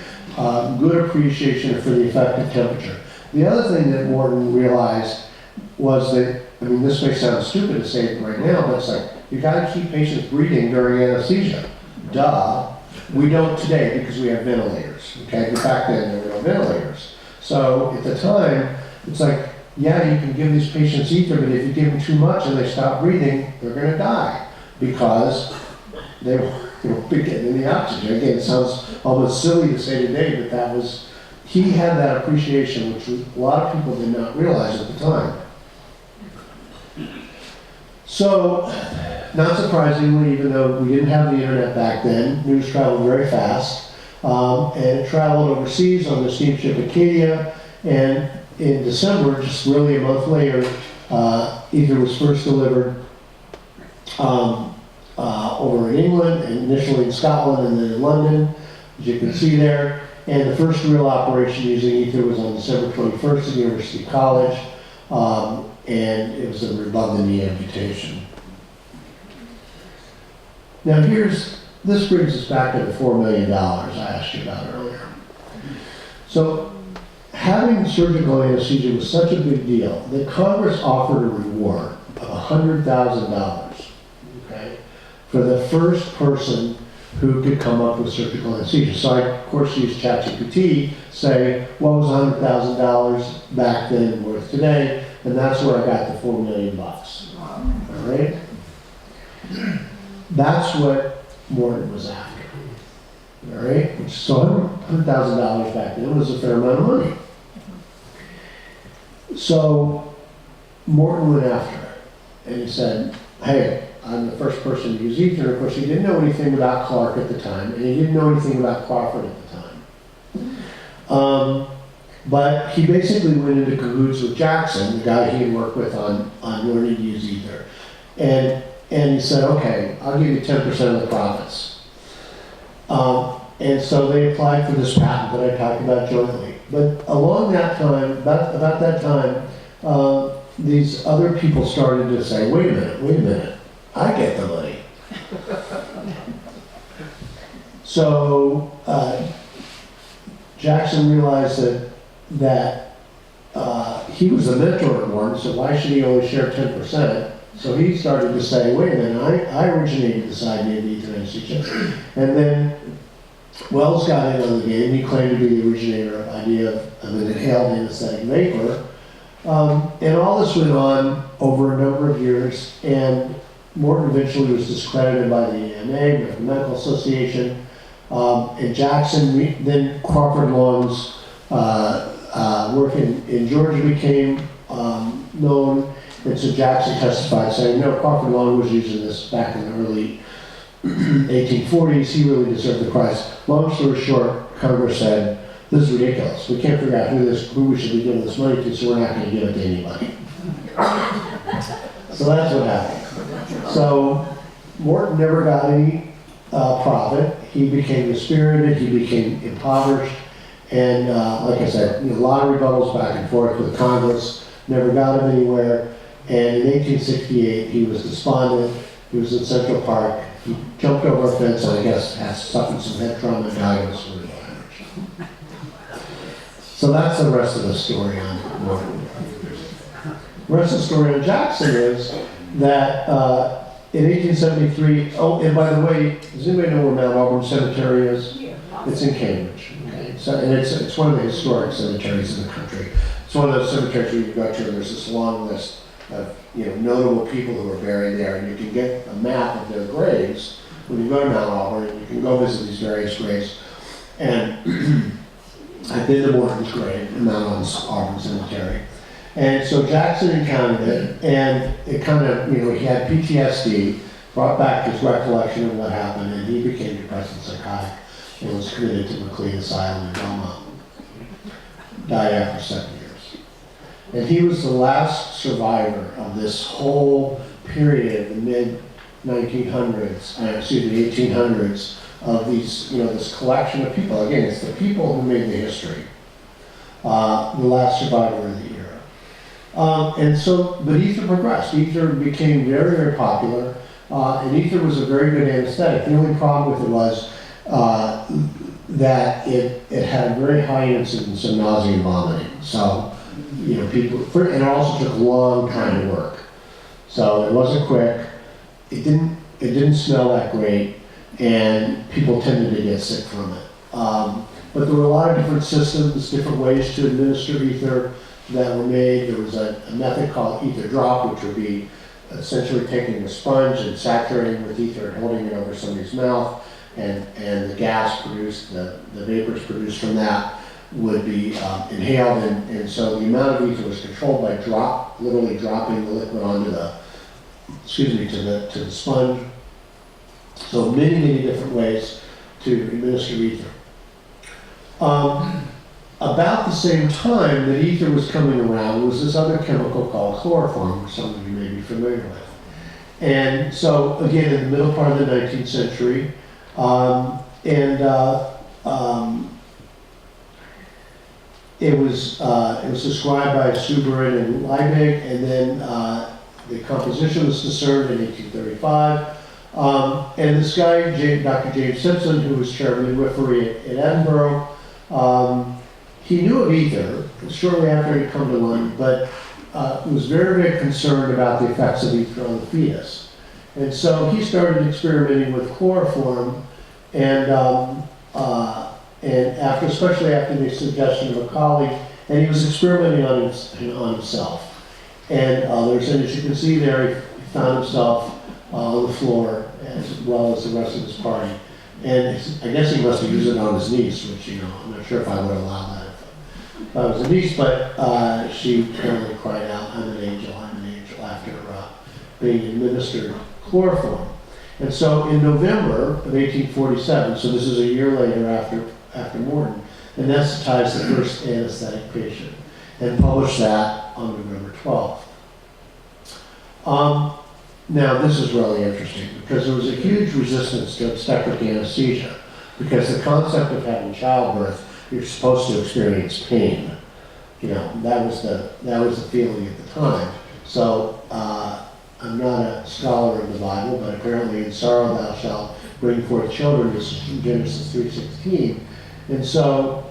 good appreciation for the effect of temperature. The other thing that Morton realized was that, I mean, this may sound stupid to say it right now, but it's like, you gotta keep patients breathing during anesthesia. Duh. We don't today because we have ventilators, okay? But back then there were no ventilators. So at the time, it's like, yeah, you can give these patients ether, but if you give them too much and they stop breathing, they're gonna die because they getting in the oxygen. Again, it sounds almost silly to say today, but that was, he had that appreciation, which a lot of people did not realize at the time. So, not surprisingly, even though we didn't have the internet back then, news traveled very fast, and it traveled overseas on the steamship Acadia, and in December, just really a month later, ether was first delivered over in England, and initially in Scotland, and then in London, as you can see there. And the first real operation using ether was on December 21st at University College, and it was a above the knee amputation. Now this brings us back to the $4 million I asked you about earlier. So having surgical anesthesia was such a big deal that Congress offered a reward of $100,000, okay, for the first person who could come up with surgical anesthesia. So I, of course, used ChatGPT, say, what was $100,000 back then worth today? And that's where I got the $4 million. All right? That's what Morton was after. All right? So $100,000 back then was a fair amount of money. So Morton went after it, and he said, hey, I'm the first person to use ether. Of course, he didn't know anything about Clark at the time, and he didn't know anything about Crawford at the time. But he basically went into cahoots with Jackson, the guy he had worked with on learning to use ether. And he said, okay, I'll give you 10% of the profits. And so they applied for this patent that I talked about jointly. But along that time, about that time, these other people started to say, wait a minute. I get the money. So Jackson realized that he was the mentor at Morton, so why should he only share 10%? So he started to say, wait a minute, I originated this idea of ether anesthesia. And then Wells got in on the game. He claimed to be the originator of the idea of an inhaled anesthetic vapor. And all this went on over a number of years, and Morton eventually was discredited by the AMA, American Medical Association, and Jackson, then Crawford Long's work in Georgia became known, and so Jackson testified saying, no, Crawford Long was using this back in the early 1840s, he really deserved the prize. Long story short, Congress said, this is ridiculous. We can't figure out who we should be giving this money to, so we're not going to give it to anybody. So that's what happened. So Morton never got any profit. He became dispirited, he became impoverished, and like I said, a lot of rebuttals back and forth with Congress, never got him anywhere. And in 1868, he was despondent. He was in Central Park. He jumped over a fence and I guess has suffered some head trauma and died of cerebral hemorrhage. So that's the rest of the story on Morton. The rest of the story on Jackson is that in 1873, oh, and by the way, does anybody know where Mount Auburn Cemetery is? It's in Cambridge. Okay? So, and it's one of the historic cemeteries in the country. It's one of those cemeteries where you go to and there's this long list of notable people who are buried there, and you can get a map of their graves when you go to Mount Auburn, and you can go visit these various graves. And I've been to Morton's grave in Mount Auburn Cemetery. And so Jackson encountered it, and it kind of, he had PTSD, brought back his recollection of what happened, and he became depressed and psychotic, and was committed to McLean Asylum in Belmont. Died after 7 years. And he was the last survivor of this whole period, the mid-1900s, 1800s, of these, this collection of people. Again, it's the people who made the history. The last survivor of the era. And so, but ether progressed. Ether became very, very popular, and ether was a very good anesthetic. The only problem with it was that it had a very high incidence of nausea and vomiting. So, people, and it also took a long time to work. So it wasn't quick. It didn't smell that great, and people tended to get sick from it. But there were a lot of different systems, different ways to administer ether that were made. There was a method called ether drop, which would be essentially taking a sponge and saturating with ether and holding it over somebody's mouth. and the gas produced, the vapors produced from that would be inhaled, and so the amount of ether was controlled by literally dropping the liquid onto the, to the sponge. So many different ways to administer ether. About the same time that ether was coming around was this other chemical called chloroform, which some of you may be familiar with. And so, again, in the middle part of the 19th century, it was described by Suberin and Liebig, and then the composition was discerned in 1835. And this guy, Dr. James Simpson, who was chair of midwifery at Edinburgh, he knew of ether shortly after he'd come to London, but was very concerned about the effects of ether on the fetus. And so he started experimenting with chloroform, and especially after the suggestion of a colleague, and he was experimenting on himself. And as you can see there, he found himself on the floor as well as the rest of his party. And I guess he must have used it on his niece, which, I'm not sure if I would allow that if I was a niece, but she apparently cried out, I'm an angel, after being administered chloroform. And so in November of 1847, so this is a year later after Morton, anesthetized the first anesthetic patient and published that on November 12th. Now this is really interesting because there was a huge resistance to obstetric anesthesia because the concept of having childbirth, you're supposed to experience pain. That was the feeling at the time. So I'm not a scholar of the Bible, but apparently in sorrow thou shalt bring forth children is Genesis 3:16. And so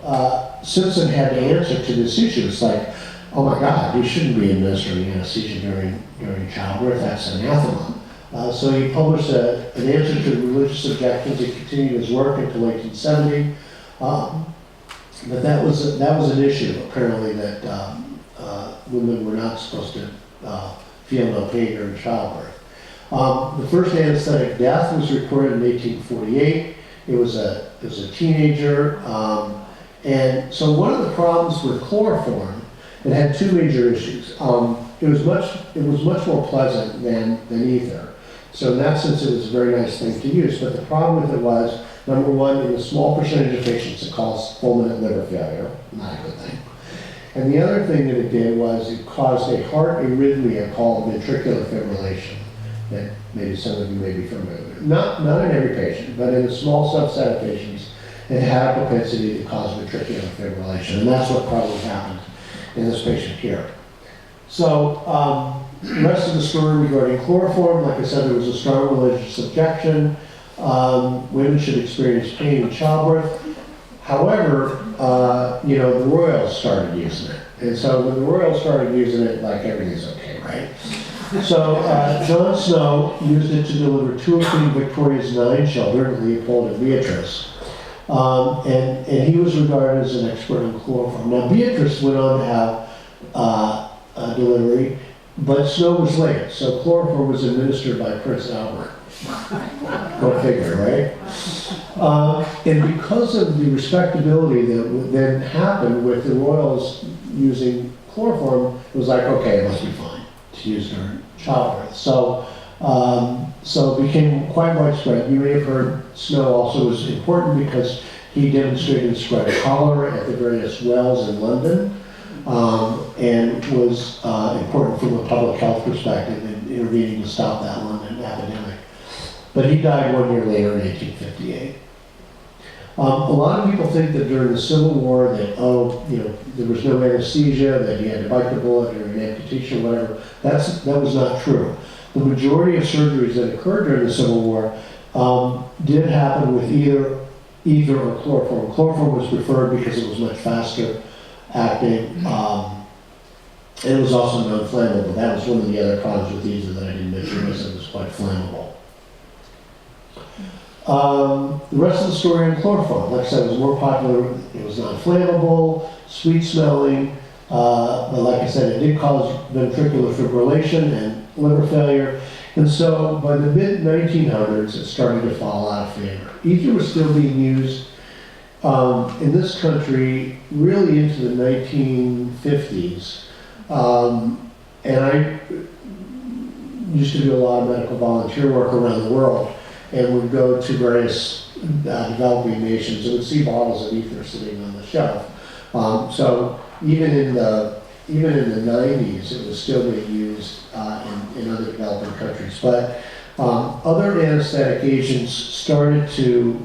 Simpson had to answer to this issue. It's like, oh my God, we shouldn't be administering anesthesia during childbirth. That's anathema. So he published an answer to the religious objections. He continued his work until 1870. But that was an issue, apparently, that women were not supposed to feel no pain during childbirth. The first anesthetic death was recorded in 1848. It was a teenager. And so one of the problems with chloroform, it had two major issues. It was much more pleasant than ether. So in that sense, it was a very nice thing to use. But the problem with it was, number one, in a small percentage of patients, it caused fulminant liver failure. Not a good thing. And the other thing that it did was it caused a heart arrhythmia called ventricular fibrillation that maybe some of you may be familiar with. Not in every patient, but in a small subset of patients, it had a propensity to cause ventricular fibrillation. And that's what probably happened in this patient here. So the rest of the story regarding chloroform, like I said, there was a strong religious objection. Women should experience pain in childbirth. However, the royals started using it. And so when the royals started using it, like everything's okay, right? So John Snow used it to deliver two of Queen Victoria's 9 children, Leopold and Beatrice. And he was regarded as an expert in chloroform. Now Beatrice went on to have a delivery, but Snow was late, so chloroform was administered by Prince Albert. Go figure, right? And because of the respectability that then happened with the royals using chloroform, it was like, okay, it must be fine to use during childbirth. So it became quite widespread. You may have heard Snow also was important because he demonstrated the spread of cholera at the various wells in London, and was important from a public health perspective in intervening to stop that London epidemic. But he died 1 year later in 1858. A lot of people think that during the Civil War that, there was no anesthesia, that he had to bite the bullet or an amputation or whatever. That was not true. The majority of surgeries that occurred during the Civil War did happen with either or chloroform. Chloroform was preferred because it was much faster acting. And it was also non-flammable. That was one of the other problems with ether that I didn't mention, was it was quite flammable. The rest of the story on chloroform, like I said, it was more popular. It was non-flammable, sweet smelling, but like I said, it did cause ventricular fibrillation and liver failure. And so by the mid-1900s, it started to fall out of favor. Ether was still being used in this country really into the 1950s. And I used to do a lot of medical volunteer work around the world and would go to various developing nations and would see bottles of ether sitting on the shelf. So even in the 90s, it was still being used in other developing countries. But other anesthetic agents started to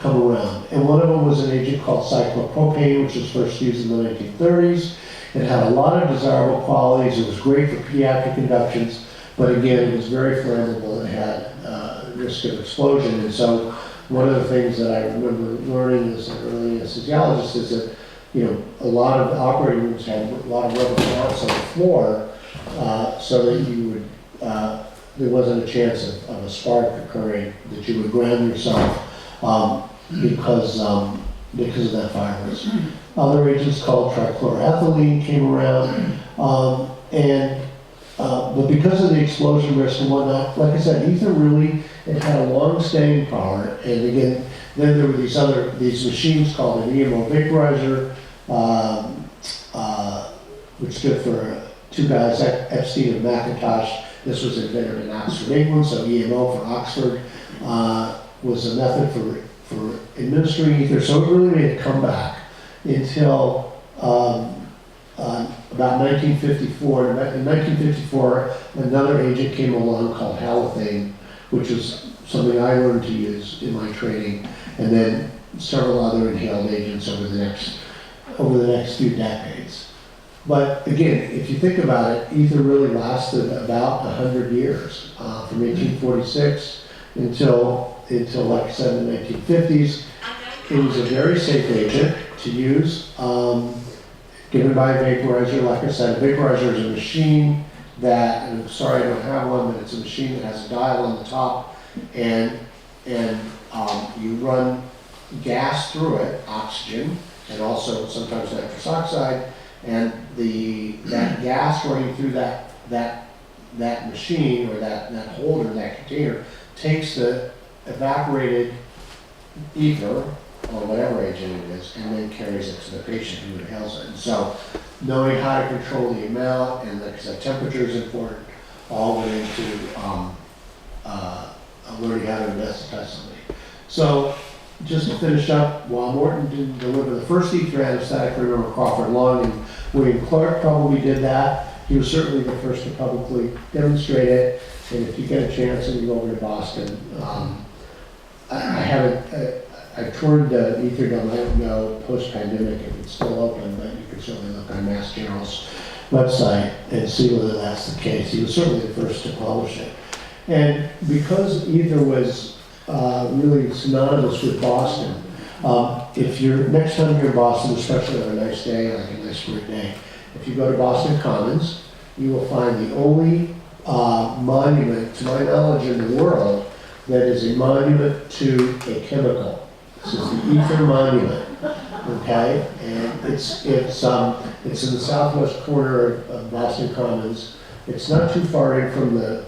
come around. And one of them was an agent called cyclopropane, which was first used in the 1930s. It had a lot of desirable qualities. It was great for pediatric inductions, but again, it was very flammable. It had risk of explosion. And so one of the things that I remember learning as an early anesthesiologist is that, you know, a lot of operating rooms had a lot of rubber mats on the floor, so that you would, there wasn't a chance of a spark occurring, that you would ground yourself because of that fire risk. Other agents called trichloroethylene came around, but because of the explosion risk and whatnot, like I said, ether really, it had a long staying power. And again, then there were these machines called an EMO vaporizer, which stood for two guys, Epstein and McIntosh. This was invented in Oxford, England, so EMO for Oxford was a method for administering ether. So it really made a comeback until about 1954. In 1954, another agent came along called halothane, which was something I learned to use in my training, and then several other inhaled agents over the next few decades. But again, if you think about it, ether really lasted about 100 years, from 1846 until, like I said, the 1950s. It was a very safe agent to use, given by a vaporizer. Like I said, a vaporizer is a machine that, and I'm sorry I don't have one, but it's a machine that has a dial on the top, and you run gas through it, oxygen, and also sometimes nitrous oxide, and that gas running through that machine or that holder, that container, takes the evaporated ether or whatever agent it is, and then carries it to the patient who inhales it. And so, knowing how to control the amount, and like I said, temperature is important, all went into learning how to anesthetize somebody. So, just to finish up, while Morton didn't deliver the first ether anesthetic, remember Crawford Long and William Clark probably did that. He was certainly the first to publicly demonstrate it. And if you get a chance and you go over to Boston, I toured the ether dome. I don't know post-pandemic if it's still open, but you can certainly look on Mass General's website and see whether that's the case. He was certainly the first to publish it. And because ether was really synonymous with Boston, if you're, next time you're in Boston, especially on a nice day, like a nice spring day, if you go to Boston Commons, you will find the only monument, to my knowledge, in the world that is a monument to a chemical. This is the Ether Monument, okay? And it's in the southwest corner of Boston Commons. It's not too far in from the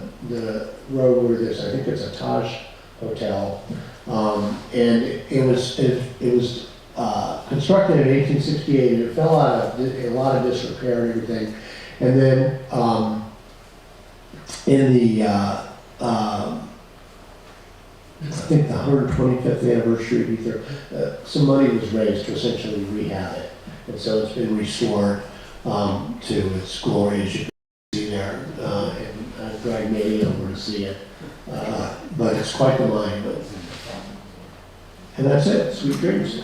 road where there's, I think it's a Taj Hotel, and it was constructed in 1868, and it fell out of a lot of disrepair and everything. And then in the I think the 125th anniversary of ether, some money was raised to essentially rehab it, and so it's been restored to its glory, as you can see there. And I dragged Maybe over to see it, but it's quite the monument. And that's it. Sweet dreams.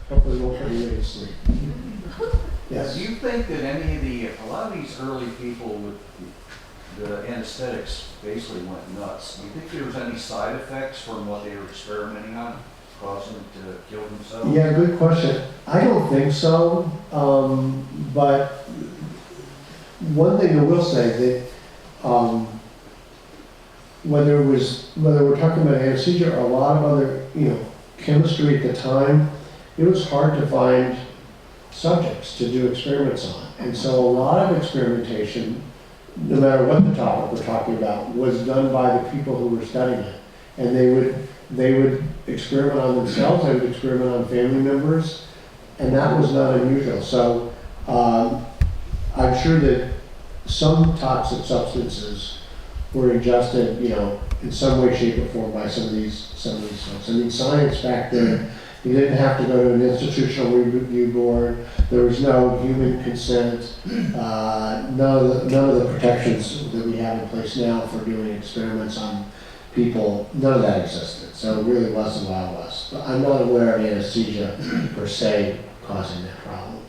Hopefully won't put you to sleep. Yes. Do you think that a lot of these early people with the anesthetics basically went nuts? Do you think there was any side effects from what they were experimenting on, causing them to kill themselves? Yeah, good question. I don't think so, but one thing I will say that whether we're talking about anesthesia or a lot of other, chemistry at the time, it was hard to find subjects to do experiments on. And so a lot of experimentation, no matter what the topic we're talking about, was done by the people who were studying it. And they would experiment on themselves, they would experiment on family members, and that was not unusual. So I'm sure that some toxic substances were ingested, in some way, shape, or form by some of these folks. I mean, science back then, you didn't have to go to an institutional review board. There was no human consent. None of the protections that we have in place now for doing experiments on people, none of that existed. So it really was the Wild West. But I'm not aware of anesthesia per se causing that problem.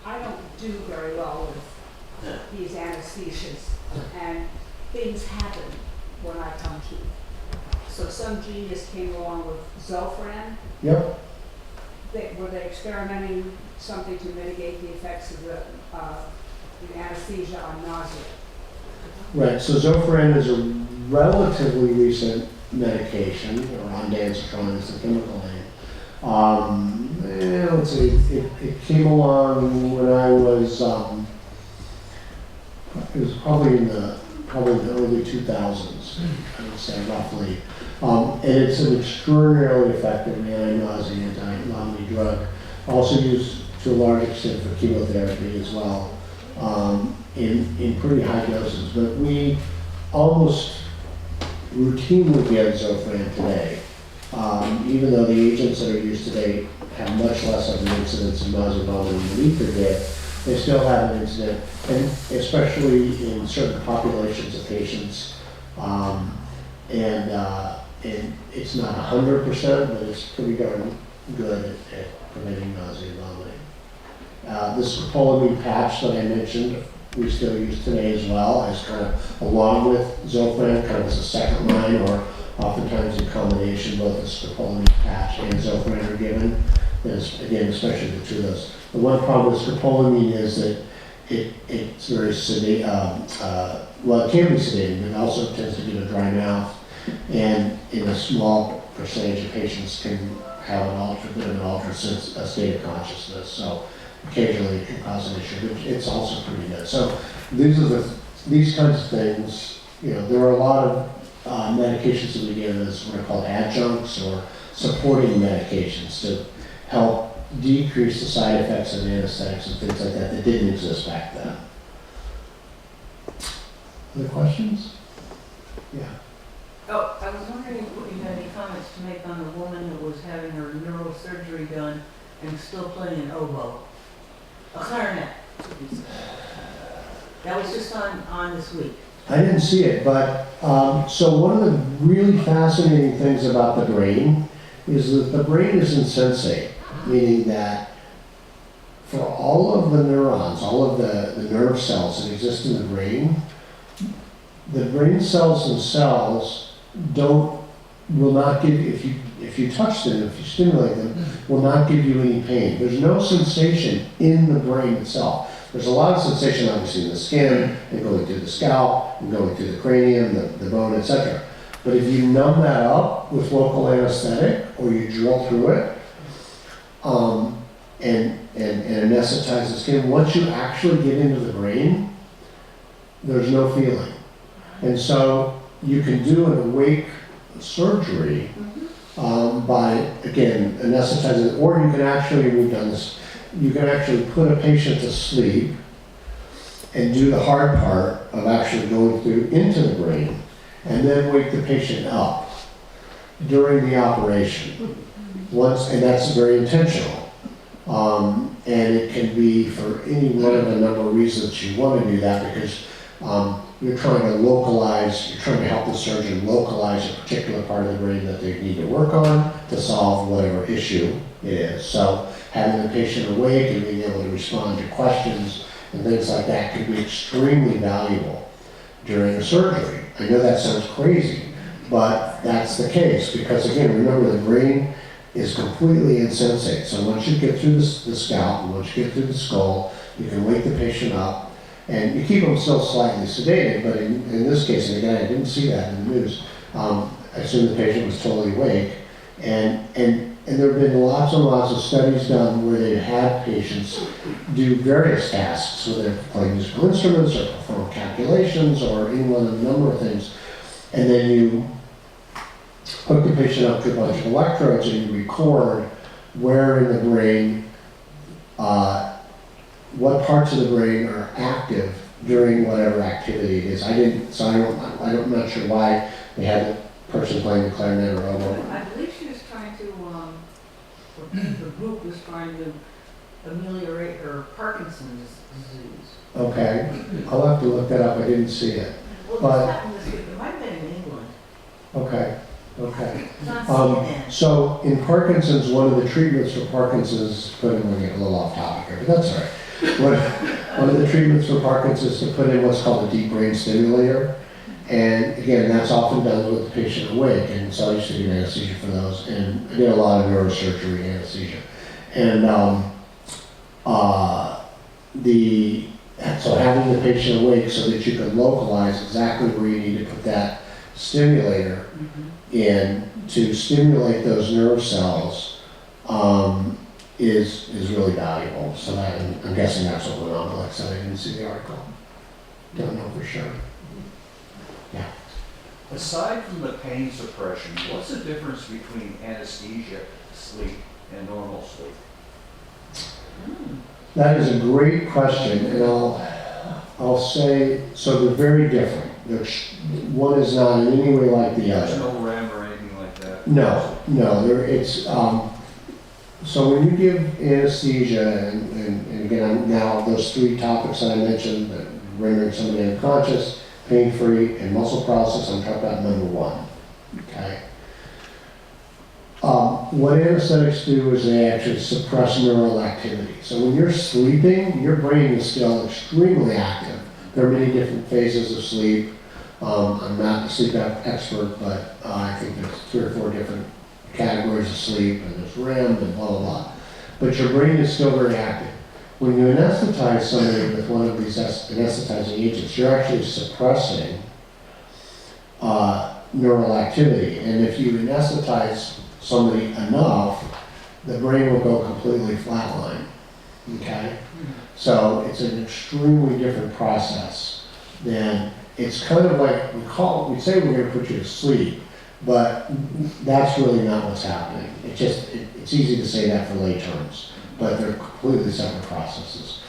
I don't do very well with these anesthesias, and things happen when I come to. So some genius came along with Zofran. Yep. Were they experimenting something to mitigate the effects of the anesthesia on nausea? Right, so Zofran is a relatively recent medication, or ondansetron is the chemical name. Let's see, it came along when I was, it was probably in the early 2000s, I would say roughly. And it's an extraordinarily effective anti-nausea, anti-vomiting drug, also used to a large extent for chemotherapy as well. In pretty high doses, but we almost routinely get Zofran today. Even though the agents that are used today have much less of an incidence of nausea vomiting than we could get, they still have an incident, and especially in certain populations of patients. And it's not 100%, but it's pretty darn good at preventing nausea and vomiting. This scopolamine patch that I mentioned, we still use today as well, as kind of along with Zofran, kind of as a second line, or oftentimes in combination, both the scopolamine patch and Zofran are given. There's, again, especially the two of those. The one problem with scopolamine is that it's very sedating, well, it can be sedating, but it also tends to give a dry mouth, and in a small percentage of patients can have an altered state of consciousness. So occasionally it can cause an issue, but it's also pretty good. So these kinds of things, there are a lot of medications that we give as what are called adjuncts or supporting medications to help decrease the side effects of anesthetics and things like that didn't exist back then. Other questions? Yeah. Oh, I was wondering if you had any comments to make on the woman that was having her neurosurgery done and still playing an oboe. A clarinet. That was just on this week. I didn't see it, but so one of the really fascinating things about the brain is that the brain is insensate, meaning that for all of the neurons, all of the nerve cells that exist in the brain cells themselves will not give, if you touch them, if you stimulate them, will not give you any pain. There's no sensation in the brain itself. There's a lot of sensation obviously in the skin, and going through the scalp, and going through the cranium, the bone, etc. But if you numb that up with local anesthetic, or you drill through it, and anesthetize the skin, once you actually get into the brain, there's no feeling. And so you can do an awake surgery by, again, anesthetizing, or you can actually, we've done this, you can actually put a patient to sleep and do the hard part of actually going through into the brain, and then wake the patient up during the operation. And that's very intentional. And it can be for any one of a number of reasons you want to do that, because you're trying to help the surgeon localize a particular part of the brain that they need to work on to solve whatever issue it is. So having the patient awake and being able to respond to questions and things like that can be extremely valuable during a surgery. I know that sounds crazy, but that's the case, because again, remember, the brain is completely insensate. So once you get through the scalp, and once you get through the skull, you can wake the patient up. And you keep them still slightly sedated, but in this case, and again, I didn't see that in the news, I assume the patient was totally awake. And And there have been lots and lots of studies done where they've had patients do various tasks, whether they're playing musical instruments or perform calculations or any one of a number of things. And then you hook the patient up to a bunch of electrodes and you record where in the brain, what parts of the brain are active during whatever activity it is. I'm not sure why they had the person playing the clarinet or oboe. I believe she was trying to, the group was trying to ameliorate her Parkinson's disease. Okay, I'll have to look that up, I didn't see it. Well, But- this happened this week, it might have been in England. Okay. It's on CNN. So in Parkinson's, one of the treatments for Parkinson's, we're getting a little off topic here, but that's all right. One of the treatments for Parkinson's is to put in what's called a deep brain stimulator. And again, that's often done with the patient awake, and so I used to do anesthesia for those, and I did a lot of neurosurgery anesthesia. And so having the patient awake so that you can localize exactly where you need to put that stimulator in to stimulate those nerve cells is really valuable. So that, I'm guessing that's what went on, but like I said, I didn't see the article. Don't know for sure. Aside from the pain suppression, what's the difference between anesthesia sleep and normal sleep? That is a great question, and I'll say, so they're very different. One is not in any way like the There's other. no REM or anything like that? No, it's, so when you give anesthesia, and again, now those three topics that I mentioned, that rendering somebody unconscious, pain-free, and muscle process, I'm talking about number one, okay? What anesthetics do is they actually suppress neural activity. So when you're sleeping, your brain is still extremely active. There are many different phases of sleep. I'm not a sleep expert, but I think there's 3 or 4 different categories of sleep, and there's REM and blah, blah, blah. But your brain is still very active. When you anesthetize somebody with one of these anesthetizing agents, you're actually suppressing neural activity. And if you anesthetize somebody enough, the brain will go completely flatline. Okay? So it's an extremely different process than, it's kind of like, we say we're going to put you to sleep, but that's really not what's happening. It's easy to say that for lay terms, but they're completely separate processes.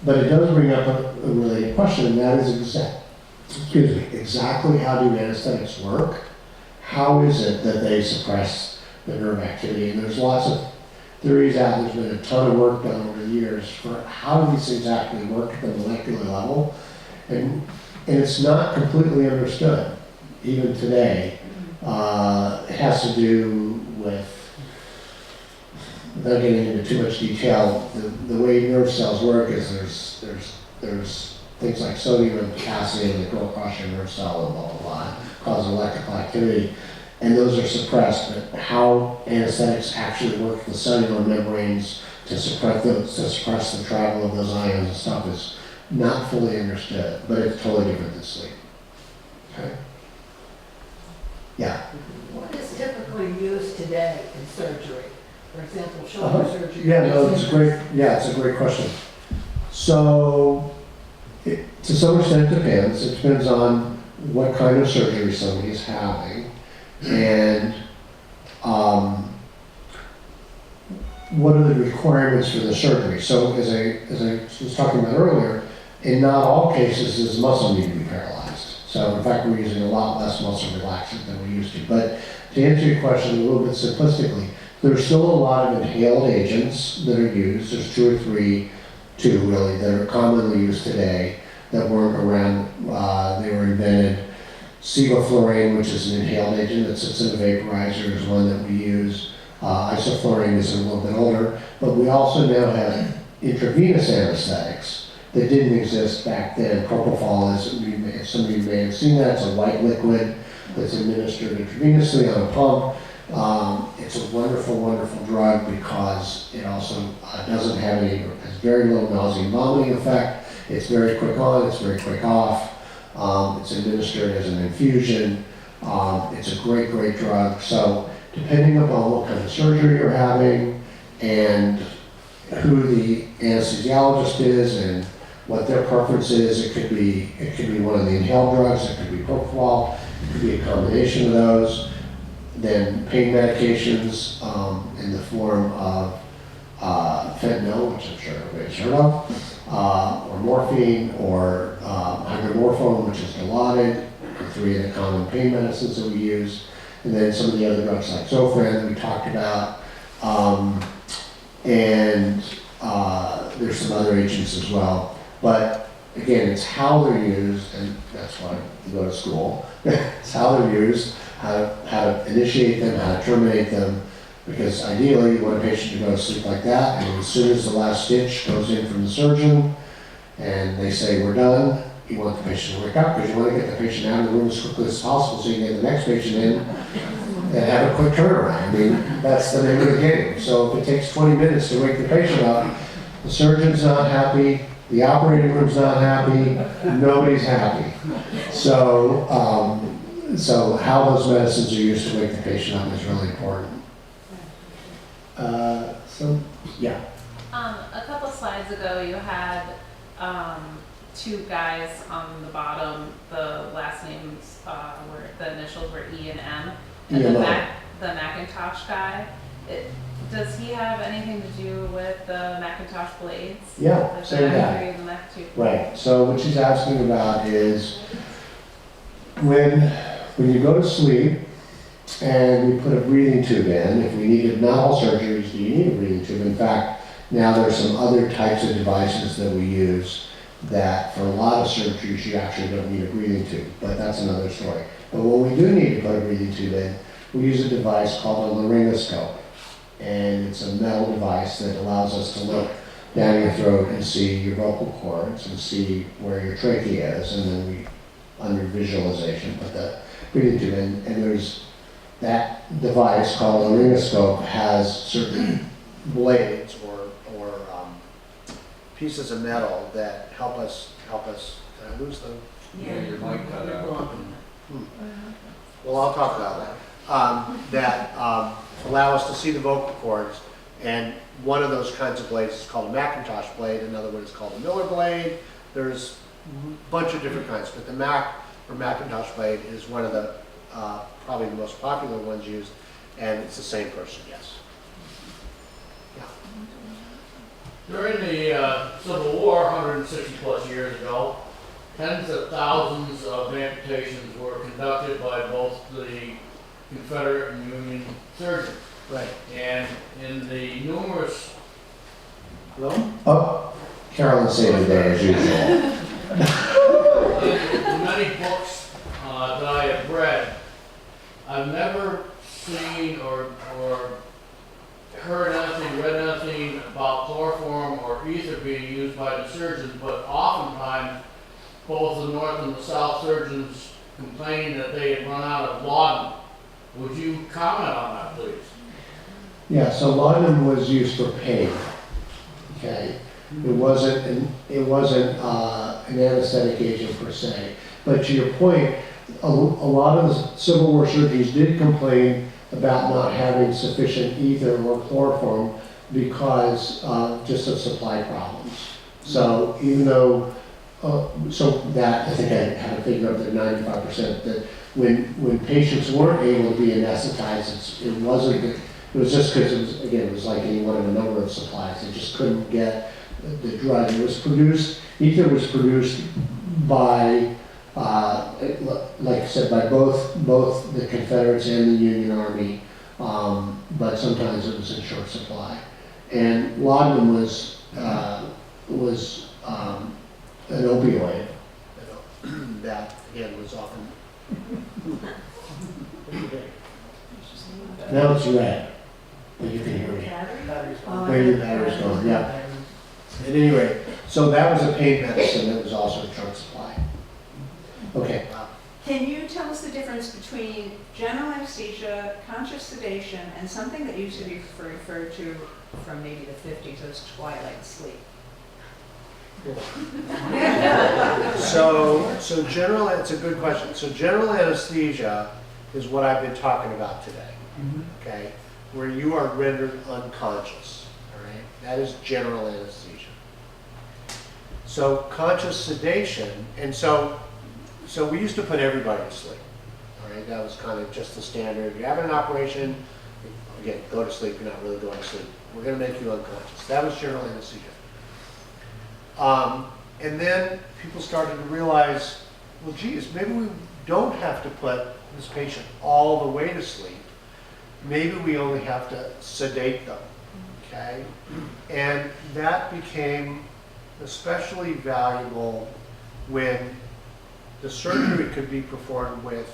But it does bring up a related question, and that is exactly how do anesthetics work? How is it that they suppress the nerve activity? And there's lots of theories out. There's been a ton of work done over the years for how do these things actually work at the molecular level, and it's not completely understood even today. It has to do with, without getting into too much detail, the way nerve cells work is there's things like sodium and potassium that go across your nerve cell and blah, blah, blah, cause electrical activity, and those are suppressed. But how anesthetics actually work with the cellular membranes to suppress the travel of those ions and stuff is not fully understood, but it's totally different than sleep. Okay? Yeah. What is typically used today in surgery? For example, shoulder surgery. Yeah, no, it's a great question. So, to some extent it depends. It depends on what kind of surgery somebody's having and what are the requirements for the surgery. So, as I was talking about earlier, in not all cases does muscle need to be paralyzed. So in fact, we're using a lot less muscle relaxant than we used to. But to answer your question a little bit simplistically, there's still a lot of inhaled agents that are used. There's 2 or 3, 2 really, that are commonly used today that weren't around. They were invented. Sevoflurane, which is an inhaled agent that sits in a vaporizer, is one that we use. Isoflurane is a little bit older. But we also now have intravenous anesthetics that didn't exist back then. Propofol is, some of you may have seen that, it's a white liquid that's administered intravenously on a pump. It's a wonderful, wonderful drug because it also doesn't have has very little nausea and vomiting effect. It's very quick on, it's very quick off. It's administered as an infusion. It's a great, great drug. So depending upon what kind of surgery you're having and who the anesthesiologist is and what their preference is. It could be one of the inhaled drugs, it could be propofol, it could be a combination of those. Then pain medications in the form of fentanyl, which I'm sure everybody's heard of, or morphine, or hydromorphone, which is Dilaudid, the three of the common pain medicines that we use, and then some of the other drugs like Zofran that we talked about, and there's some other agents as well. But again, it's how they're used, and that's why you go to school. It's how they're used, how to initiate them, how to terminate them, because ideally you want a patient to go to sleep like that, and as soon as the last stitch goes in from the surgeon and they say we're done, you want the patient to wake up because you want to get the patient out of the room as quickly as possible so you can get the next patient in and have a quick turnaround. I mean, that's the name of the game. So if it takes 20 minutes to wake the patient up, the surgeon's not happy, the operating room's not happy, nobody's happy. So, so how those medicines are used to wake the patient up is really important. Yeah. A couple slides ago, you had two guys on the bottom. The last names were, the initials were E and M. And the Macintosh guy, does he have anything to do with the Macintosh blades? Yeah, same guy. Right. So what she's asking about is when you go to sleep and we put a breathing tube in, if we needed, not all surgeries do you need a breathing tube. In fact, now there's some other types of devices that we use that for a lot of surgeries you actually don't need a breathing tube, but that's another story. But when we do need to put a breathing tube in, we use a device called a laryngoscope. And it's a metal device that allows us to look down your throat and see your vocal cords and see where your trachea is, and then we, under visualization, put the breathing tube in. And there's that device called a laryngoscope has certain blades or pieces of metal that help us. Did I lose them? Yeah, your mic cut out. Well, I'll talk about that. That allow us to see the vocal cords, and one of those kinds of blades is called a Macintosh blade, another one is called a Miller blade. There's a bunch of different kinds, but the Mac or Macintosh blade is one of the probably the most popular ones used, and it's the same person, yes. During the Civil War, 160 plus years ago, tens of thousands of amputations were conducted by both the Confederate and Union surgeons. Right. And in the numerous... Hello? Oh, Carolyn saved the day as usual. in many books that I have read, I've never seen or heard anything, read anything about chloroform or ether being used by the surgeons, but oftentimes both the North and the South surgeons complaining that they had run out of laudanum. Would you comment on that, please? Yeah, so laudanum was used for pain. Okay, it wasn't an anesthetic agent per se. But to your point, a lot of the Civil War surgeons did complain about not having sufficient ether or chloroform because just of supply problems. So even though, so that I think I had a figure up to 95% that when patients weren't able to be anesthetized, it was just because it was like any one of a number of supplies. They just couldn't get the drug. Ether was produced by, like I said, by both the Confederates and the Union Army, but sometimes it was in short supply. And laudanum was an opioid that again was often. Now it's red, but you can hear me. Maybe the battery's gone, yeah. At any rate, so that was a pain medicine that was also in short supply. Okay. Can you tell us the difference between general anesthesia, conscious sedation, and something that used to be referred to from maybe the 50s as twilight sleep? So general, it's a good question. So general anesthesia is what I've been talking about today. okay, where you are rendered unconscious, all right? That is general anesthesia. So conscious sedation, and so we used to put everybody to sleep, all right? That was kind of just the standard. You're having an operation, again, go to sleep, you're not really going to sleep. We're going to make you unconscious. That was general anesthesia. And then people started to realize, well, geez, maybe we don't have to put this patient all the way to sleep. Maybe we only have to sedate them, okay? And that became especially valuable when the surgery could be performed with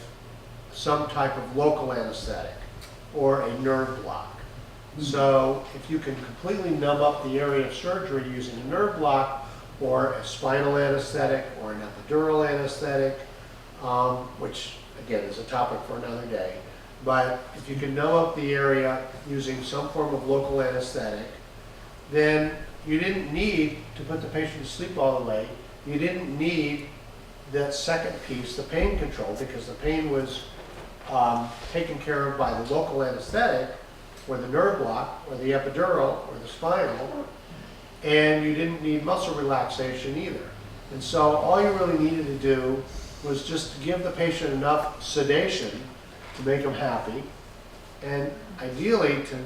some type of local anesthetic or a nerve block. So if you can completely numb up the area of surgery using a nerve block or a spinal anesthetic or an epidural anesthetic, which again is a topic for another day, but if you can numb up the area using some form of local anesthetic, then you didn't need to put the patient to sleep all the way. You didn't need that second piece, the pain control, because the pain was taken care of by the local anesthetic or the nerve block or the epidural or the spinal, and you didn't need muscle relaxation either. And so all you really needed to do was just to give the patient enough sedation to make them happy, and ideally to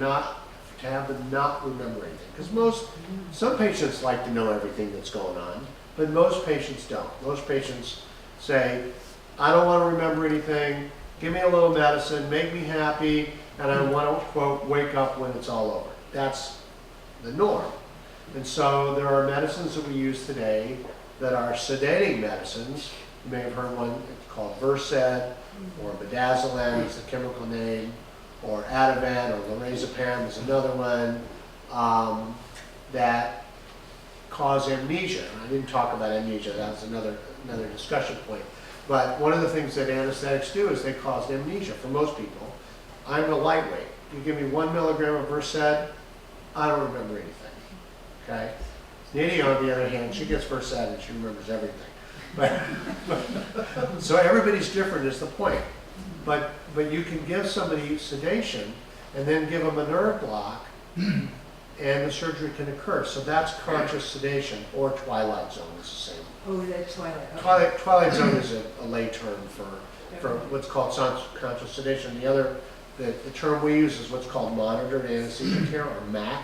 have them not remember anything. Because some patients like to know everything that's going on, but most patients don't. Most patients say, I don't want to remember anything, give me a little medicine, make me happy, and I want to, quote, wake up when it's all over. That's the norm. And so there are medicines that we use today that are sedating medicines. You may have heard one called Versed, or Bedazolam is the chemical name, or Ativan or lorazepam is another one, that cause amnesia. And I didn't talk about amnesia, that's another discussion point. But one of the things that anesthetics do is they cause amnesia for most people. I'm a lightweight. You give me 1 milligram of Versed, I don't remember anything. Okay? Nydia, on the other hand, she gets Versed and she remembers everything. So everybody's different is the point. But you can give somebody sedation and then give them a nerve block and the surgery can occur. So that's conscious sedation, or twilight zone is the same. Oh, that's twilight. Okay. Twilight zone is a lay term for what's called conscious sedation. The term we use is what's called monitored anesthesia care, or MAC.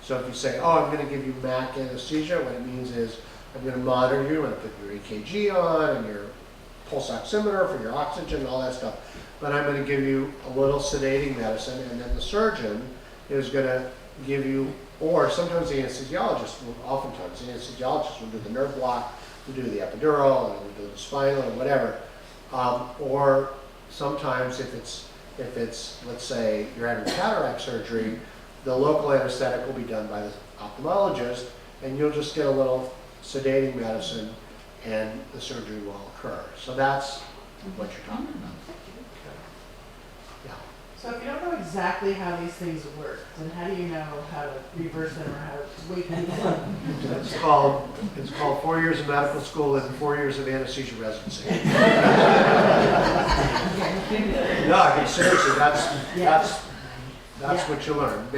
So if you say, oh, I'm going to give you MAC anesthesia, what it means is I'm going to monitor you, I'm going to put your EKG on and your pulse oximeter for your oxygen and all that stuff. But I'm going to give you a little sedating medicine, and then the surgeon is going to give you, or sometimes the anesthesiologist will, oftentimes the anesthesiologist will do the nerve block, will do the epidural, and will do the spinal, or whatever. Or sometimes if it's, let's say you're having cataract surgery, the local anesthetic will be done by the ophthalmologist, and you'll just get a little sedating medicine, and the surgery will occur. So that's what you're talking about. So if you don't know exactly how these things work, then how do you know how to reverse them or how to wake people up? It's called 4 years of medical school and 4 years of anesthesia residency. No, I mean seriously, that's what you learn.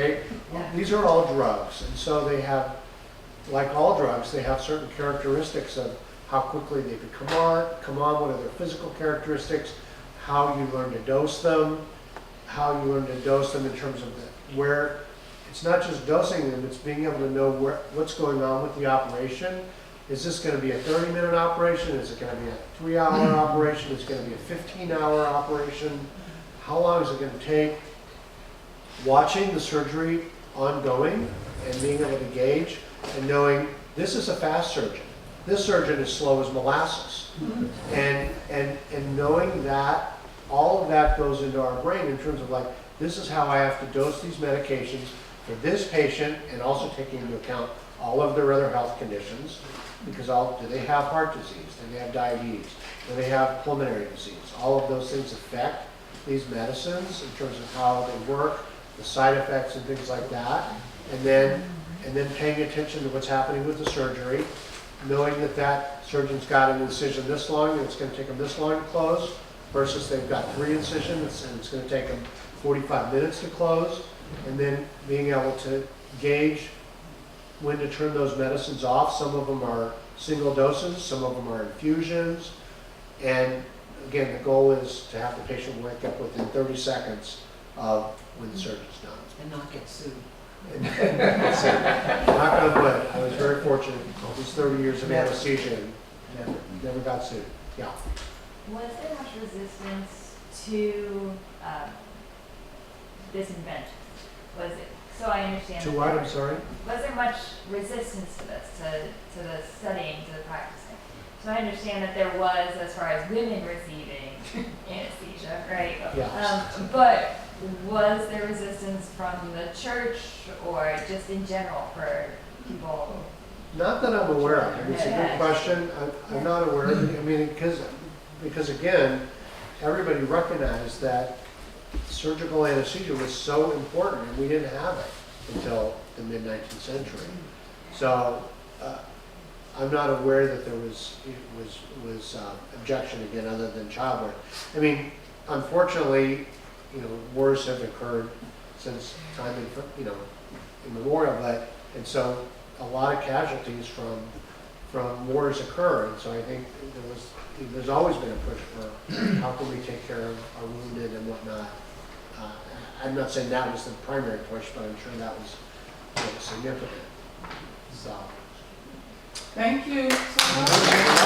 These are all drugs, and so they have, like all drugs, they have certain characteristics of how quickly they could come on, what are their physical characteristics, how you learn to dose them, in terms of where it's not just dosing them, it's being able to know what's going on with the operation. Is this going to be a 30-minute operation? Is it going to be a 3-hour operation? Is it going to be a 15-hour operation? How long is it going to take? Watching the surgery ongoing and being able to gauge and knowing this is a fast surgeon. This surgeon is slow as molasses. And knowing that all of that goes into our brain in terms of like, this is how I have to dose these medications for this patient, and also taking into account all of their other health conditions, because do they have heart disease? Do they have diabetes? Do they have pulmonary disease? All of those things affect these medicines in terms of how they work, the side effects and things like that. And then paying attention to what's happening with the surgery, knowing that surgeon's got an incision this long and it's going to take them this long to close, versus they've got 3 incisions and it's going to take them 45 minutes to close, and then being able to gauge when to turn those medicines off. Some of them are single doses, some of them are infusions. And again, the goal is to have the patient wake up within 30 seconds of when the surgery's done. And not get sued. Knock on wood, I was very fortunate, all these 30 years of anesthesia, and never got sued. Yeah. Was there much resistance to this invent? Was it, so I understand. To that what, there- I'm sorry? Was there much resistance to this, to the studying, to the practicing? So I understand that there was, as far as women receiving anesthesia, right? Yeah. But was there resistance from the church or just in general for people? Not that I'm aware of. I mean, it's a good question. I'm not aware. I mean, because again, everybody recognized that surgical anesthesia was so important, and we didn't have it until the mid-19th century. So I'm not aware that there was objection again, other than childbirth. I mean, unfortunately, wars have occurred since time immemorial, and so a lot of casualties from wars occur, and so I think there's always been a push for how can we take care of our wounded and whatnot. I'm not saying that was the primary push, but I'm sure that was significant. So. Thank you so much.